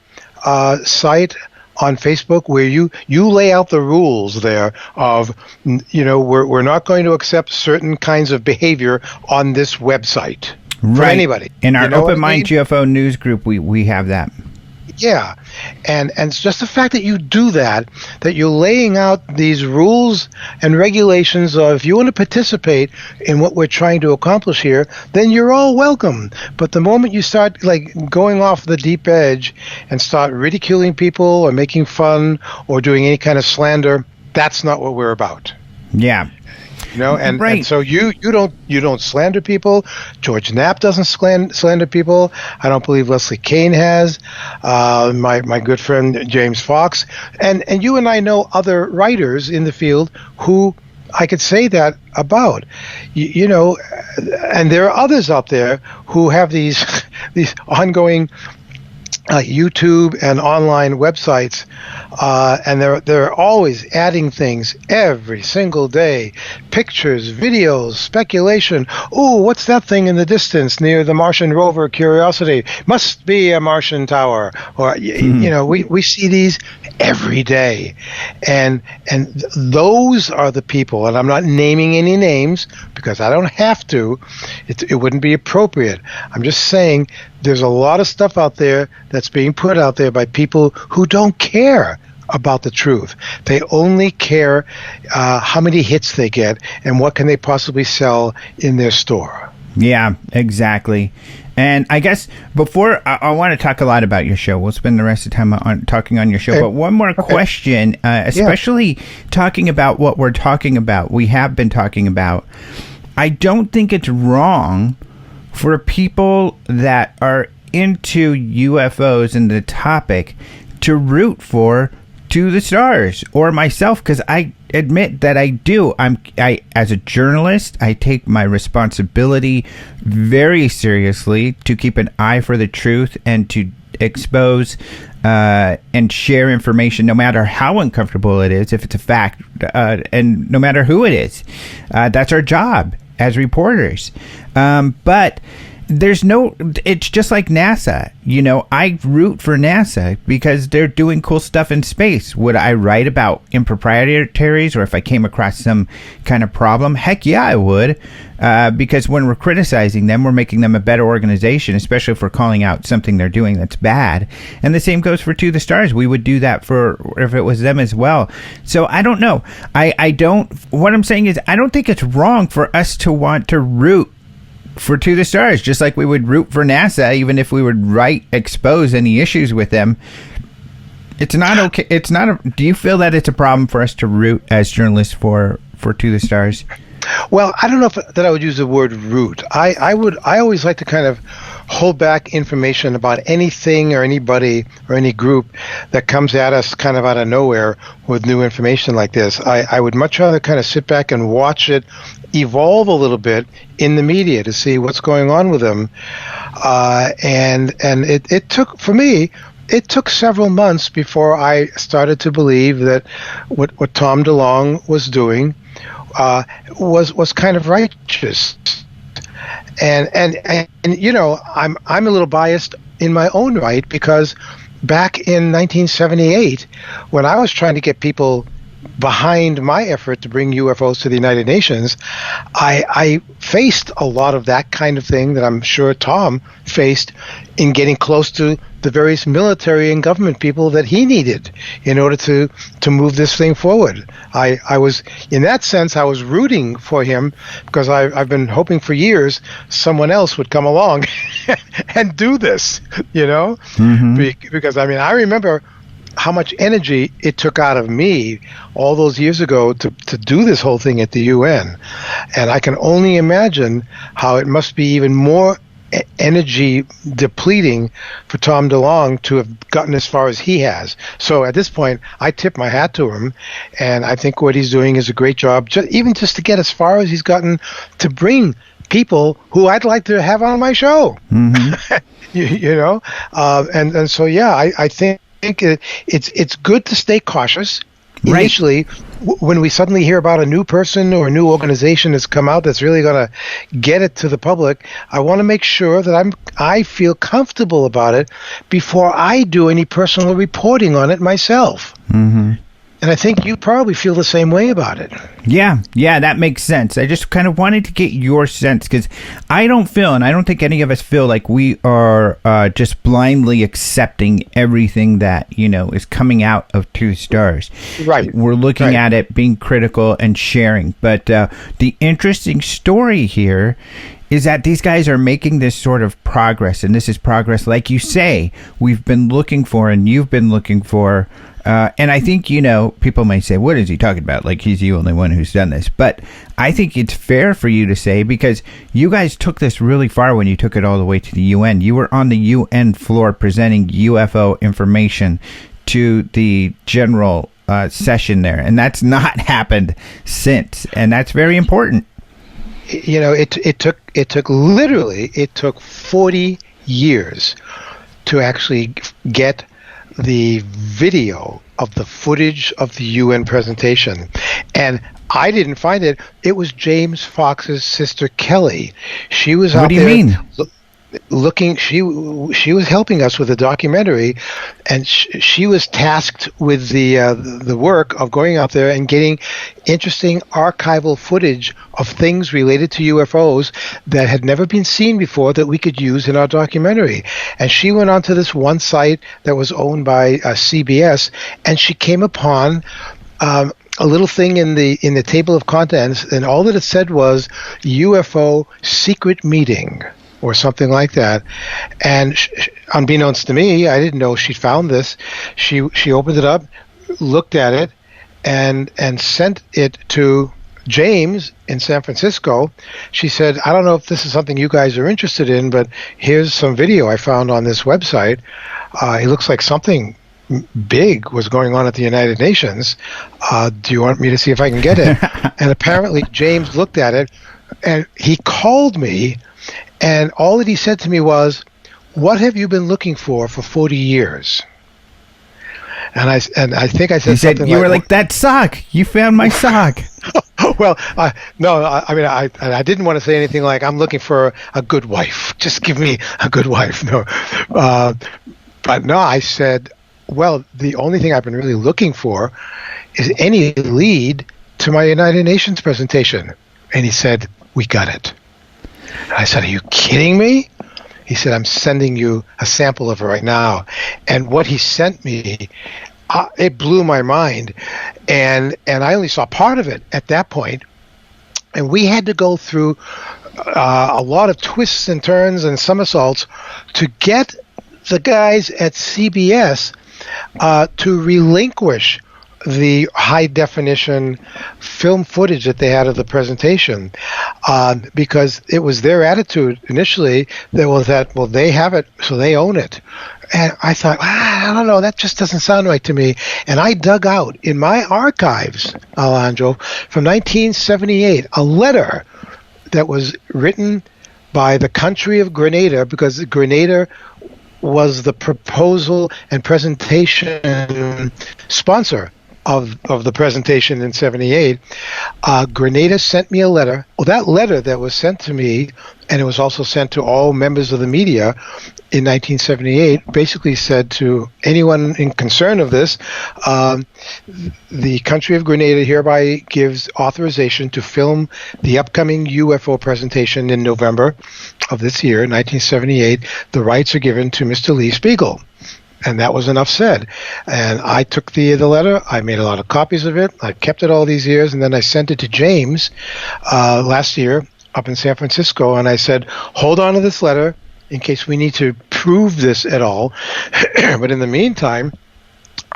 site on Facebook, where you lay out the rules there of, we're not going to accept certain kinds of behavior on this website for anybody. In our Open Minds UFO news group, we have that. Yeah, and it's just the fact that you do that you're laying out these rules and regulations of, if you want to participate in what we're trying to accomplish here, then you're all welcome. But the moment you start going off the deep edge and start ridiculing people or making fun or doing any kind of slander, that's not what we're about. Yeah. And so you don't slander people. George Knapp doesn't slander people. I don't believe Leslie Kean has. My good friend James Fox, and you and I know other writers in the field who I could say that about. And there are others out there who have these ongoing YouTube and online websites, and they're always adding things every single day. Pictures, videos, speculation. Oh, what's that thing in the distance near the Martian rover Curiosity? Must be a Martian tower. Or we see these every day, and those are the people. And I'm not naming any names because I don't have to. It wouldn't be appropriate. I'm just saying there's a lot of stuff out there that's being put out there by people who don't care about the truth. They only care how many hits they get and what can they possibly sell in their store. Yeah, exactly. And I guess before, I want to talk a lot about your show. We'll spend the rest of the time talking on your show. Okay. But one more question, especially talking about what we're talking about, we have been talking about. I don't think it's wrong for people that are into UFOs and the topic to root for To the Stars or myself, because I admit that I do. I as a journalist, I take my responsibility very seriously to keep an eye for the truth and to expose and share information, no matter how uncomfortable it is, if it's a fact, and no matter who it is. That's our job as reporters. But it's just like NASA. I root for NASA because they're doing cool stuff in space. Would I write about improprieties, or if I came across some kind of problem? Heck yeah, I would. Because when we're criticizing them, we're making them a better organization, especially if we're calling out something they're doing that's bad. And the same goes for To the Stars. We would do that if it was them as well. So I don't know. What I'm saying is, I don't think it's wrong for us to want to root for To the Stars, just like we would root for NASA, even if we would expose any issues with them. It's not okay. Do you feel that it's a problem for us to root as journalists for To the Stars? Well, I don't know that I would use the word root. I always like to kind of hold back information about anything or anybody or any group that comes at us kind of out of nowhere with new information like this. I would much rather kind of sit back and watch it evolve a little bit in the media to see what's going on with them. And it took, for me, it took several months before I started to believe that what Tom DeLonge was doing was kind of righteous. And I'm a little biased in my own right, because back in 1978, when I was trying to get people behind my effort to bring UFOs to the United Nations, I faced a lot of that kind of thing that I'm sure Tom faced in getting close to the various military and government people that he needed in order to move this thing forward. I was, in that sense, I was rooting for him, because I've been hoping for years someone else would come along and do this, Mm-hmm. Because, I remember how much energy it took out of me all those years ago to do this whole thing at the UN. And I can only imagine how it must be even more energy depleting for Tom DeLonge to have gotten as far as he has. So at this point, I tip my hat to him, and I think what he's doing is a great job, even just to get as far as he's gotten to bring people who I'd like to have on my show. Mm-hmm. And so, yeah, I think it's good to stay cautious. Right. Initially, when we suddenly hear about a new person or a new organization that's come out that's really going to get it to the public, I want to make sure that I feel comfortable about it before I do any personal reporting on it myself. Mm-hmm. And I think you probably feel the same way about it. Yeah, that makes sense. I just kind of wanted to get your sense, because I don't feel, and I don't think any of us feel, like we are just blindly accepting everything that, is coming out of To the Stars. Right. We're looking at it, being critical and sharing. But the interesting story here is that these guys are making this sort of progress, and this is progress, like you say, we've been looking for and you've been looking for. And I think, people may say, what is he talking about? Like, he's the only one who's done this. But I think it's fair for you to say, because you guys took this really far when you took it all the way to the UN. You were on the UN floor presenting UFO information to the general session there. And that's not happened since. And that's very important. It took 40 years to actually get the video of the footage of the UN presentation. And I didn't find it. It was James Fox's sister Kelly. She was out there. What do you mean? Looking, she was helping us with a documentary, and she was tasked with the work of going out there and getting interesting archival footage of things related to UFOs that had never been seen before that we could use in our documentary. And she went onto this one site that was owned by CBS, and she came upon a little thing in the table of contents, and all that it said was UFO secret meeting, or something like that. And unbeknownst to me, I didn't know she found this. She opened it up, looked at it, and sent it to James in San Francisco, she said, I don't know if this is something you guys are interested in, but here's some video I found on this website. It looks like something big was going on at the United Nations. Do you want me to see if I can get it? And apparently James looked at it, and he called me, and all that he said to me was, what have you been looking for 40 years? And I think I said, you said something you were like, that sock. You found my sock. Well, no, I mean, I didn't want to say anything like, I'm looking for a good wife. Just give me a good wife. No. But no, I said, well, the only thing I've been really looking for is any lead to my United Nations presentation. And he said, we got it. And I said, are you kidding me? He said, I'm sending you a sample of it right now. And what he sent me, it blew my mind. And I only saw part of it at that point. And we had to go through a lot of twists and turns and somersaults to get the guys at CBS to relinquish the high definition film footage that they had of the presentation, because it was their attitude initially that they have it, so they own it. And I thought, I don't know, that just doesn't sound right to me. And I dug out in my archives, Alejandro, from 1978, a letter that was written by the country of Grenada, because Grenada was the proposal and presentation sponsor of the presentation in 78. Grenada sent me a letter. Well, that letter that was sent to me, and it was also sent to all members of the media in 1978, basically said to anyone in concern of this, the country of Grenada hereby gives authorization to film the upcoming UFO presentation in November of this year, 1978. The rights are given to Mr. Lee Speigel. And that was enough said. And I took the letter. I made a lot of copies of it. I kept it all these years. And then I sent it to James last year up in San Francisco. And I said, hold on to this letter in case we need to prove this at all. But in the meantime,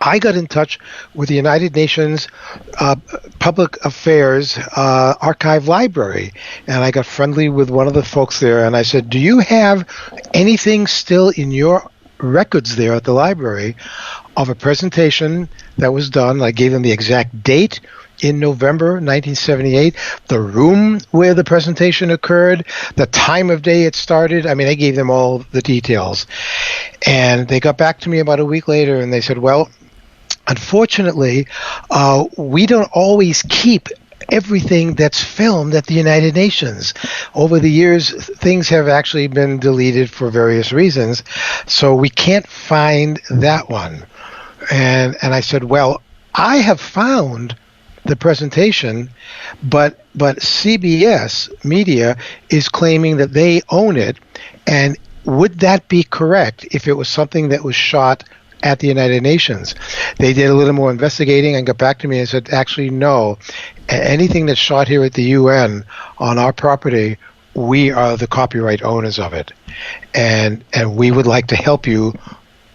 I got in touch with the United Nations Public Affairs Archive Library. And I got friendly with one of the folks there. And I said, do you have anything still in your records there at the library of a presentation that was done? I gave them the exact date in November 1978, the room where the presentation occurred, the time of day it started. I mean, I gave them all the details. And they got back to me about a week later and they said, well, unfortunately, we don't always keep everything that's filmed at the United Nations. Over the years, things have actually been deleted for various reasons, so we can't find that one. And I said, well, I have found the presentation, but CBS Media is claiming that they own it, and would that be correct if it was something that was shot at the United Nations? They did a little more investigating and got back to me and said, actually, no. Anything that's shot here at the UN on our property, we are the copyright owners of it. And we would like to help you,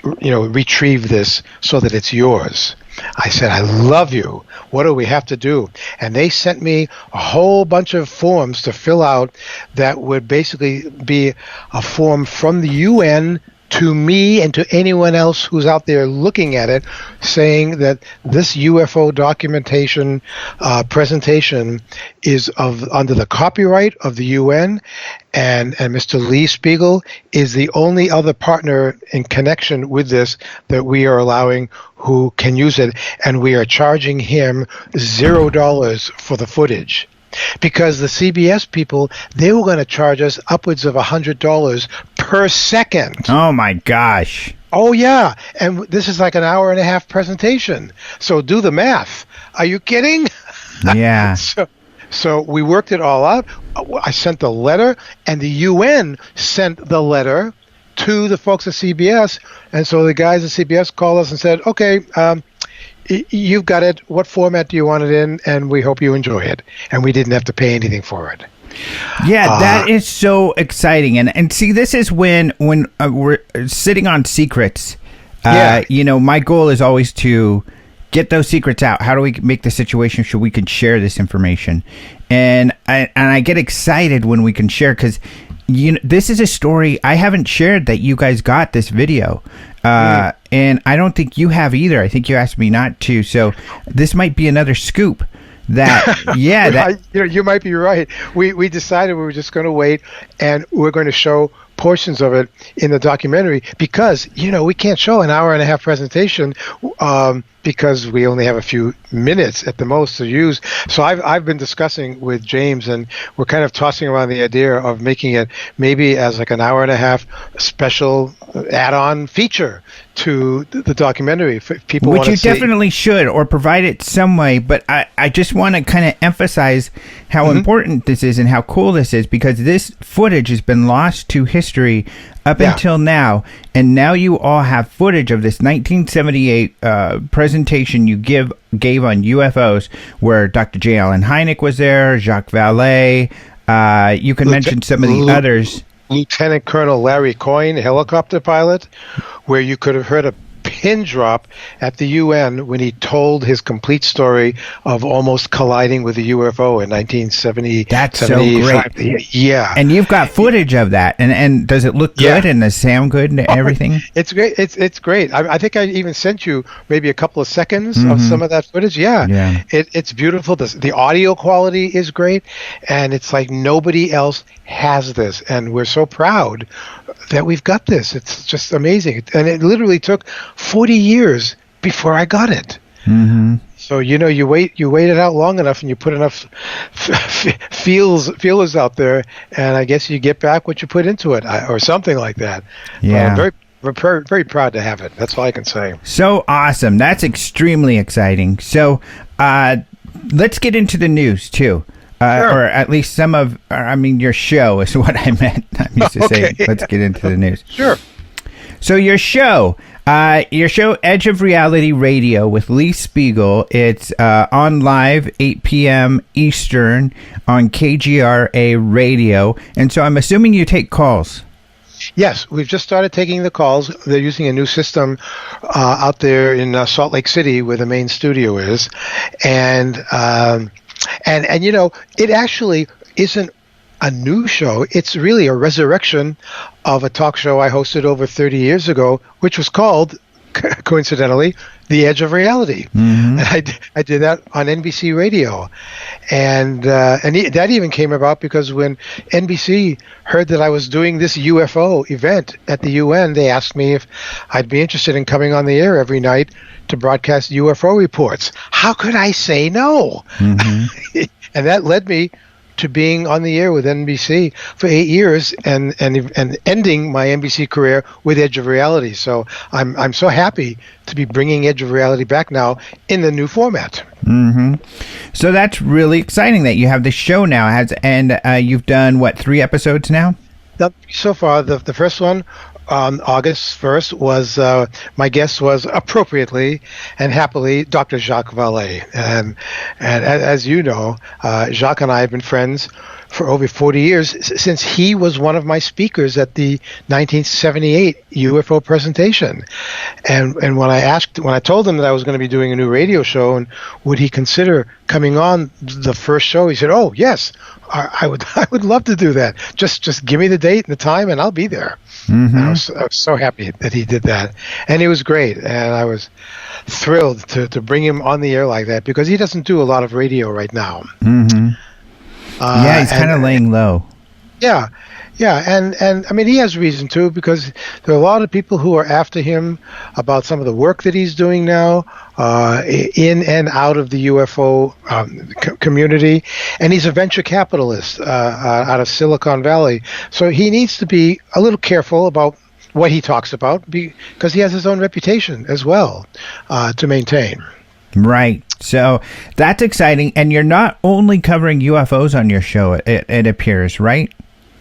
retrieve this so that it's yours. I said, I love you. What do we have to do? And they sent me a whole bunch of forms to fill out that would basically be a form from the UN to me and to anyone else who's out there looking at it, saying that this UFO documentation presentation is under the copyright of the UN, and Mr. Lee Speigel is the only other partner in connection with this that we are allowing who can use it, and we are charging him $0 for the footage. Because the CBS people, they were going to charge us upwards of $100 per second. Oh, my gosh. Oh, yeah. And this is like an hour and a half presentation. So do the math. Are you kidding? Yeah. So we worked it all out. I sent the letter, and the UN sent the letter to the folks at CBS. And so the guys at CBS called us and said, okay, you've got it. What format do you want it in? And we hope you enjoy it. And we didn't have to pay anything for it. Yeah, that is so exciting. And see, this is when we're sitting on secrets. Yeah. My goal is always to get those secrets out? How do we make the situation so we can share this information? And I get excited when we can share, because this is a story I haven't shared, that you guys got this video. And I don't think you have either. I think you asked me not to. So this might be another scoop. You might be right. We decided we were just going to wait, and we're going to show portions of it in the documentary, because we can't show an hour and a half presentation because we only have a few minutes at the most to use. So I've been discussing with James, and we're kind of tossing around the idea of making it maybe as like an hour and a half special add-on feature to the documentary, if people want to see. Which you definitely should, or provide it some way. But I just want to kind of emphasize how important this is and how cool this is, because this footage has been lost to history up until now, and now you all have footage of this 1978 presentation you gave on UFOs, where Dr. J. Allen Hynek was there, Jacques Vallée. You can mention some of the others. Lieutenant Colonel Larry Coyne, helicopter pilot, where you could have heard a pin drop at the UN when he told his complete story of almost colliding with a UFO in 1970. That's so great. Yeah. And you've got footage of that. And does it look good and does it sound good and everything? It's great. It's great. I think I even sent you maybe a couple of seconds of some of that footage. Yeah. It's beautiful. The audio quality is great. And it's like nobody else has this. And we're so proud that we've got this. It's just amazing. And it literally took 40 years before I got it. So you wait it out long enough, and you put enough feelers out there, and I guess you get back what you put into it, or something like that. Yeah. We're very, very proud to have it. That's all I can say. So awesome. That's extremely exciting. So let's get into the news too. Sure. Or at least your show is what I meant. I used to say, let's get into the news. Sure. So your show, Edge of Reality Radio with Lee Speigel, it's on live 8 p.m. Eastern on KGRA Radio. And so I'm assuming you take calls. Yes, we've just started taking the calls. They're using a new system out there in Salt Lake City, where the main studio is. And it actually isn't a new show. It's really a resurrection of a talk show I hosted over 30 years ago, which was called, coincidentally, The Edge of Reality. And I did that on NBC Radio. And that even came about because when NBC heard that I was doing this UFO event at the UN, they asked me if I'd be interested in coming on the air every night to broadcast UFO reports. How could I say no? And that led me to being on the air with NBC for 8 years and ending my NBC career with Edge of Reality. So I'm so happy to be bringing Edge of Reality back now in the new format. So that's really exciting that you have the show now. And you've done, 3 episodes now? So far, the first one on August 1st was my guest was appropriately and happily Dr. Jacques Vallée, and as you know, Jacques and I have been friends for over 40 years, since he was one of my speakers at the 1978 UFO presentation. And when I told him that I was going to be doing a new radio show and would he consider coming on the first show, he said, "Oh yes, I would love to do that. Just give me the date and the time, and I'll be there." I was so happy that he did that, and it was great, and I was thrilled to bring him on the air like that, because he doesn't do a lot of radio right now. He's kind of laying low. Yeah, and I mean, he has reason to, because there are a lot of people who are after him about some of the work that he's doing now in and out of the UFO community, and he's a venture capitalist out of Silicon Valley, so he needs to be a little careful about what he talks about, because he has his own reputation as well to maintain. Right. So that's exciting. And you're not only covering UFOs on your show, it appears, right?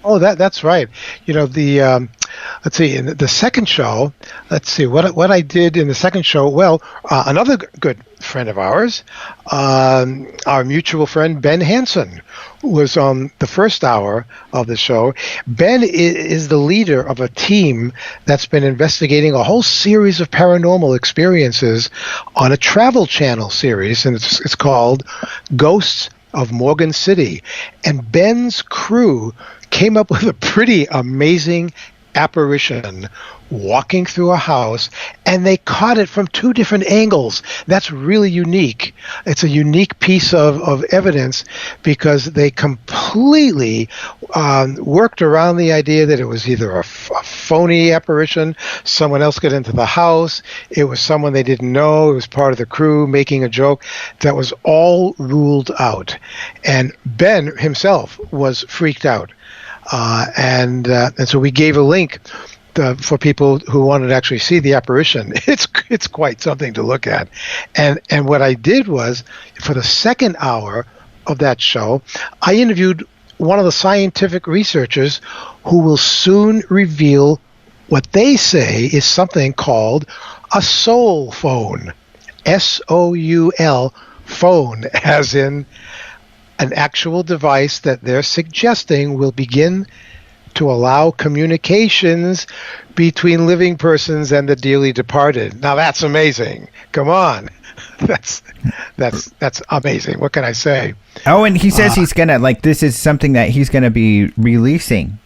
Oh, that's right. Let's see. In the second show, let's see what I did in the second show. Well, another good friend of ours, our mutual friend Ben Hansen, was on the first hour of the show. Ben is the leader of a team that's been investigating a whole series of paranormal experiences on a Travel Channel series, and it's called Ghosts of Morgan City. And Ben's crew came up with a pretty amazing apparition walking through a house, and they caught it from two different angles. That's really unique. It's a unique piece of evidence because they completely worked around the idea that it was either a phony apparition, someone else got into the house, it was someone they didn't know, it was part of the crew making a joke. That was all ruled out. And Ben himself was freaked out. And so we gave a link for people who wanted to actually see the apparition. It's quite something to look at. And what I did was, for the second hour of that show, I interviewed one of the scientific researchers who will soon reveal what they say is something called a soul phone. SOUL phone, as in an actual device that they're suggesting will begin to allow communications between living persons and the dearly departed. Now that's amazing. Come on. That's amazing. What can I say? Oh, and he says he's going to, this is something that he's going to be releasing.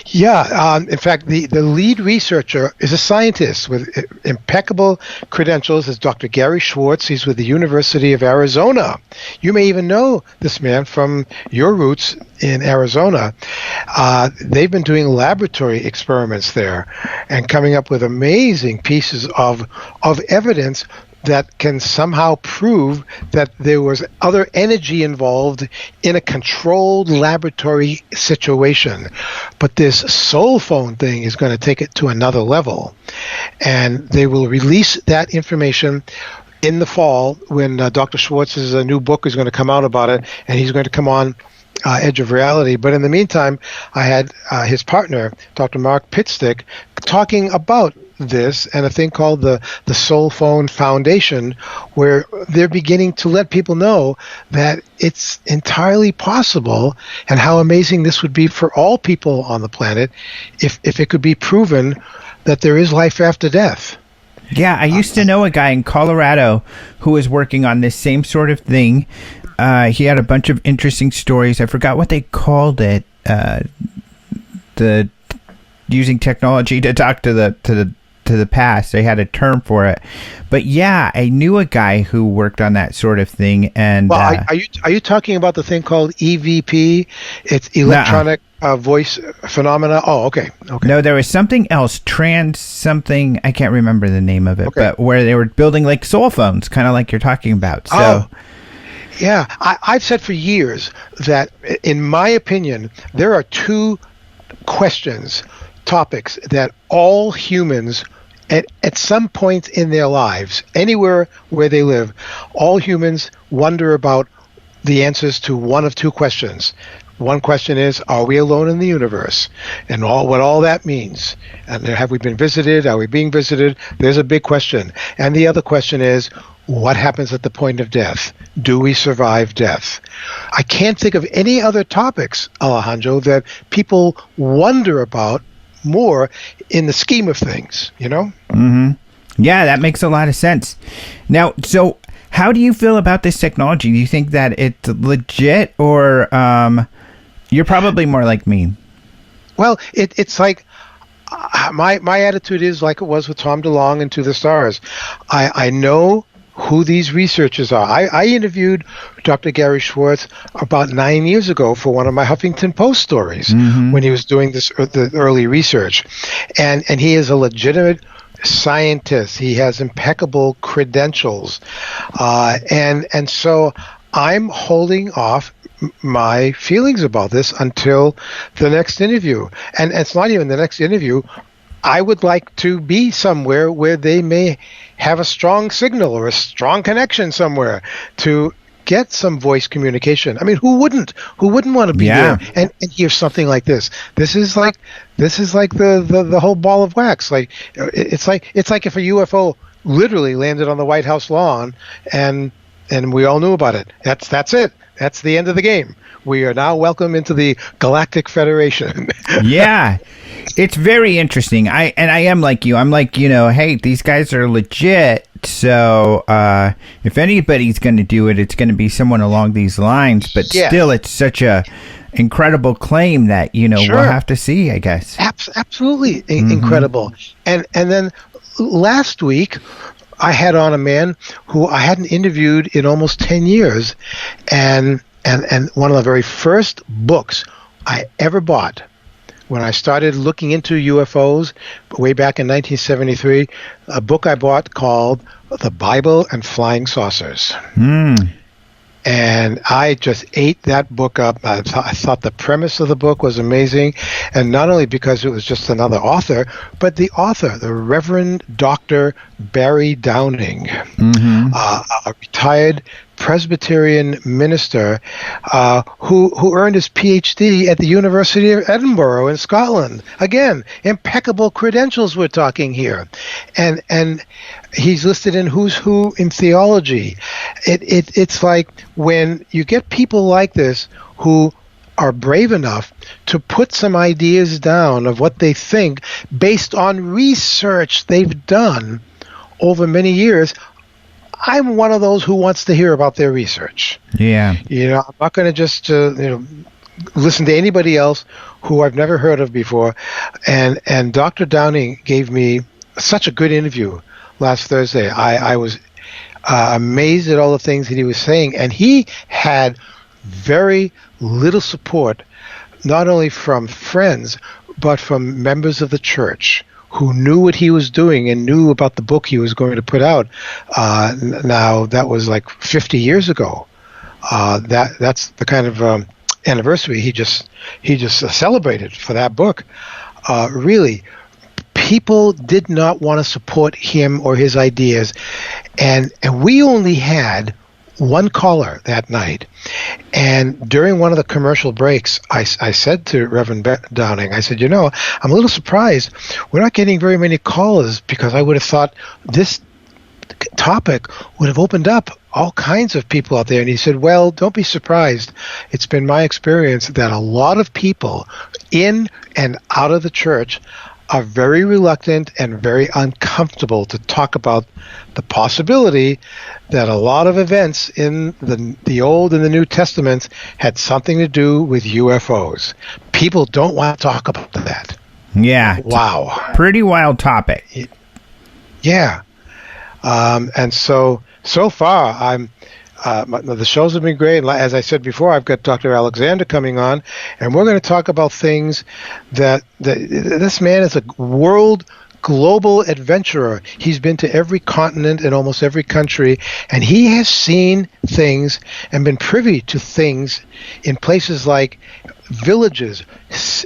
Yeah, in fact, the lead researcher is a scientist with impeccable credentials. Is Dr. Gary Schwartz. He's with the University of Arizona. You may even know this man from your roots in Arizona. They've been doing laboratory experiments there and coming up with amazing pieces of evidence that can somehow prove that there was other energy involved in a controlled laboratory situation. But this soul phone thing is going to take it to another level. And they will release that information in the fall when Dr. Schwartz's new book is going to come out about it, and he's going to come on Edge of Reality. But in the meantime, I had his partner, Dr. Mark Pitstick, talking about this and a thing called the Soul Phone Foundation, where they're beginning to let people know that it's entirely possible, and how amazing this would be for all people on the planet if it could be proven that there is life after death. Yeah, I used to know a guy in Colorado who was working on this same sort of thing. He had a bunch of interesting stories. I forgot what they called it. The using technology to talk to the past. They had a term for it. But yeah, I knew a guy who worked on that sort of thing. And well, are you talking about the thing called EVP? It's electronic voice phenomena. Oh, okay. No, there was something else, trans something. I can't remember the name of it, but where they were building like soul phones, kind of like you're talking about. So. Yeah, I've said for years that, in my opinion, there are two topics that all humans, at some point in their lives, anywhere where they live, all humans wonder about the answers to one of two questions. One question is, are we alone in the universe? And what all that means. And have we been visited? Are we being visited? There's a big question. And the other question is, what happens at the point of death? Do we survive death? I can't think of any other topics, Alejandro, that people wonder about more in the scheme of things, you know? Mm-hmm. Yeah, that makes a lot of sense. Now, so how do you feel about this technology? Do you think that it's legit, or you're probably more like me? Well, it's like my attitude is like it was with Tom DeLonge and To the Stars. I know who these researchers are. I interviewed Dr. Gary Schwartz about 9 years ago for one of my Huffington Post stories when he was doing the early research. And he is a legitimate scientist. He has impeccable credentials. And so I'm holding off my feelings about this until the next interview. And it's not even the next interview. I would like to be somewhere where they may have a strong signal or a strong connection somewhere to get some voice communication. I mean, who wouldn't? Who wouldn't want to be there and hear something like this? This is like the whole ball of wax. Like it's like if a UFO literally landed on the White House lawn and we all knew about it. That's it. That's the end of the game. We are now welcome into the Galactic Federation. Yeah. It's very interesting. I am like you. I'm like, hey, these guys are legit. So if anybody's going to do it, it's going to be someone along these lines. But still, it's such a incredible claim that, we'll have to see, I guess. Absolutely incredible. And then last week, I had on a man who I hadn't interviewed in almost 10 years. And one of the very first books I ever bought when I started looking into UFOs way back in 1973, a book I bought called The Bible and Flying Saucers. And I just ate that book up. I thought the premise of the book was amazing. And not only because it was just another author, but the author, the Reverend Dr. Barry Downing, a retired Presbyterian minister who earned his PhD at the University of Edinburgh in Scotland. Again, impeccable credentials we're talking here. And he's listed in Who's Who in Theology. It's like when you get people like this who are brave enough to put some ideas down of what they think based on research they've done over many years, I'm one of those who wants to hear about their research. Yeah. I'm not going to just listen to anybody else who I've never heard of before. And Dr. Downing gave me such a good interview last Thursday. I was amazed at all the things that he was saying. And he had very little support, not only from friends, but from members of the church who knew what he was doing and knew about the book he was going to put out. Now, that was like 50 years ago. That's the kind of anniversary he just celebrated for that book. Really, people did not want to support him or his ideas, and we only had one caller that night. And during one of the commercial breaks, I said to Reverend Downing, I said, I'm a little surprised we're not getting very many callers, because I would have thought this topic would have opened up all kinds of people out there. And he said, well, don't be surprised. It's been my experience that a lot of people in and out of the church are very reluctant and very uncomfortable to talk about the possibility that a lot of events in the Old and the New Testaments had something to do with UFOs. People don't want to talk about that. Yeah. Wow. Pretty wild topic. Yeah. And so far, the shows have been great. And as I said before, I've got Dr. Alexander coming on, and we're going to talk about things that this man is a global adventurer. He's been to every continent and almost every country, and he has seen things and been privy to things in places like villages,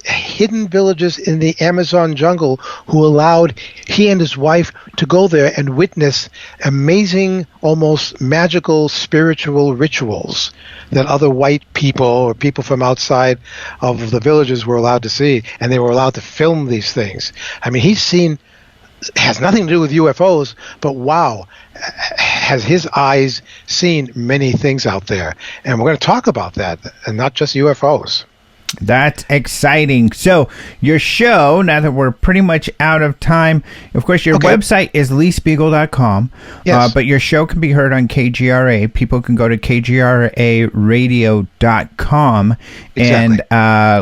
hidden villages in the Amazon jungle, who allowed he and his wife to go there and witness amazing, almost magical spiritual rituals that other white people or people from outside of the villages were allowed to see, and they were allowed to film these things. I mean, has nothing to do with UFOs, but wow, has his eyes seen many things out there. And we're going to talk about that, and not just UFOs. That's exciting. So your show, now that we're pretty much out of time, of course, your website is leespeigel.com, yes. But your show can be heard on KGRA. People can go to kgraradio.com and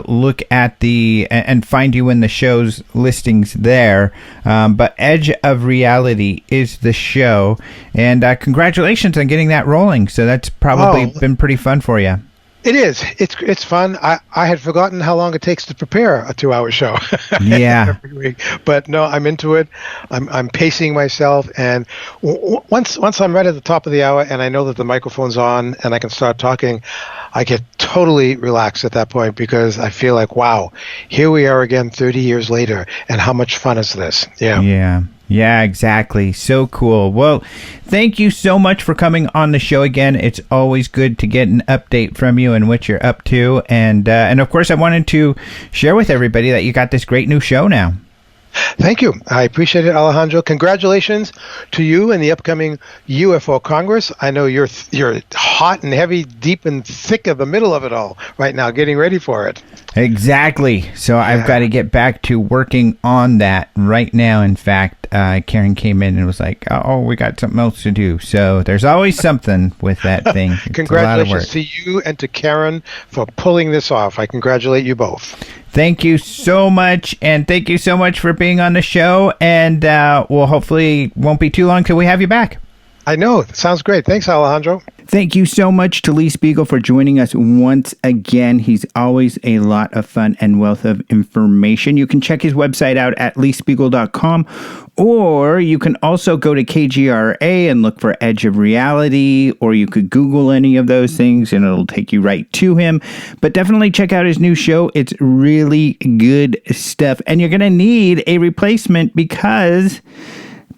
look at and find you in the show's listings there. But Edge of Reality is the show. And congratulations on getting that rolling. So that's probably been pretty fun for you. It is. It's fun. I had forgotten how long it takes to prepare a 2-hour show. Yeah. Every week. But no, I'm into it. I'm pacing myself, and once I'm right at the top of the hour and I know that the microphone's on and I can start talking, I get totally relaxed at that point because I feel like, wow, here we are again 30 years later, and how much fun is this? Yeah, exactly. So cool. Well, thank you so much for coming on the show again. It's always good to get an update from you and what you're up to. And of course, I wanted to share with everybody that you got this great new show now. Thank you. I appreciate it, Alejandro. Congratulations to you and the upcoming UFO Congress. I know you're hot and heavy, deep and thick of the middle of it all right now, getting ready for it. Exactly. So I've got to get back to working on that right now. In fact, Karen came in and was like, oh, we got something else to do. So there's always something with that thing. Congratulations to you and to Karen for pulling this off. I congratulate you both. Thank you so much, and thank you so much for being on the show, and well, hopefully won't be too long till we have you back. I know. Sounds great. Thanks, Alejandro. Thank you so much to Lee Speigel for joining us once again. He's always a lot of fun and wealth of information. You can check his website out at leespeigel.com, or you can also go to KGRA and look for Edge of Reality, or you could Google any of those things and it'll take you right to him. But definitely check out his new show. It's really good stuff. And you're going to need a replacement because,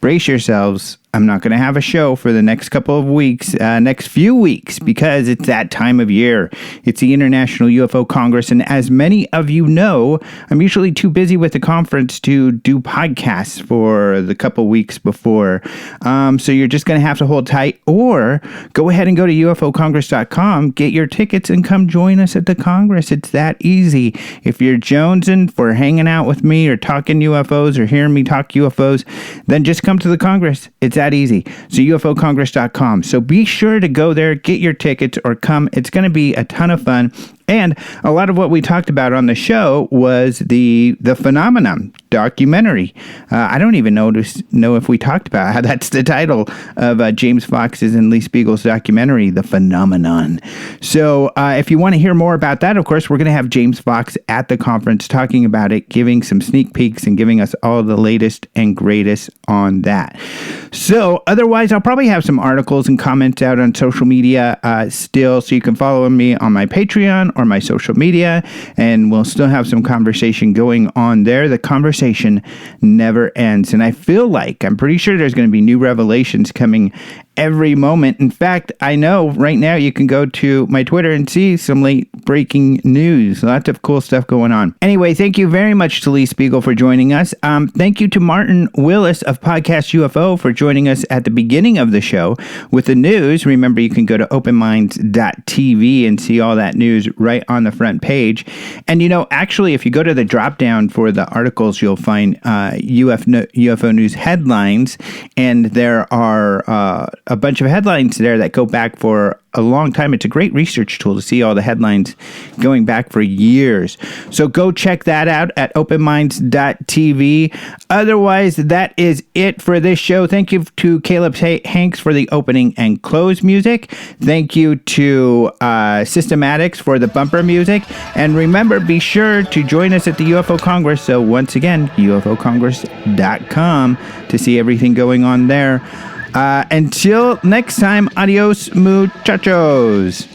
brace yourselves, I'm not going to have a show for the next couple of weeks, next few weeks, because it's that time of year. It's the International UFO Congress, and as many of you know, I'm usually too busy with the conference to do podcasts for the couple weeks before. So you're just going to have to hold tight, or go ahead and go to ufocongress.com, get your tickets, and come join us at the Congress. It's that easy. If you're jonesing for hanging out with me or talking UFOs or hearing me talk UFOs, then just come to the Congress. It's that easy. So ufocongress.com. So be sure to go there, get your tickets, or come. It's going to be a ton of fun. And a lot of what we talked about on the show was the Phenomenon documentary. I don't even know if we talked about how that's the title of James Fox's and Lee Spiegel's documentary, The Phenomenon. So if you want to hear more about that, of course, we're going to have James Fox at the conference talking about it, giving some sneak peeks and giving us all the latest and greatest on that. So otherwise, I'll probably have some articles and comments out on social media still, so you can follow me on my Patreon or my social media, and we'll still have some conversation going on there. The conversation never ends, and I feel like, I'm pretty sure there's going to be new revelations coming every moment. In fact, I know right now you can go to my Twitter and see some late breaking news. Lots of cool stuff going on. Anyway, thank you very much to Lee Speigel for joining us. Thank you to Martin Willis of Podcast UFO for joining us at the beginning of the show with the news. Remember, you can go to openminds.tv and see all that news right on the front page. And actually, if you go to the drop down for the articles, you'll find UFO news headlines, and there are a bunch of headlines there that go back for a long time. It's a great research tool to see all the headlines going back for years. So go check that out at openminds.tv. Otherwise, that is it for this show. Thank you to Caleb Hanks for the opening and close music. Thank you to Systematics for the bumper music. And remember, be sure to join us at the UFO Congress. So once again, ufocongress.com to see everything going on there. Until next time, adios, muchachos.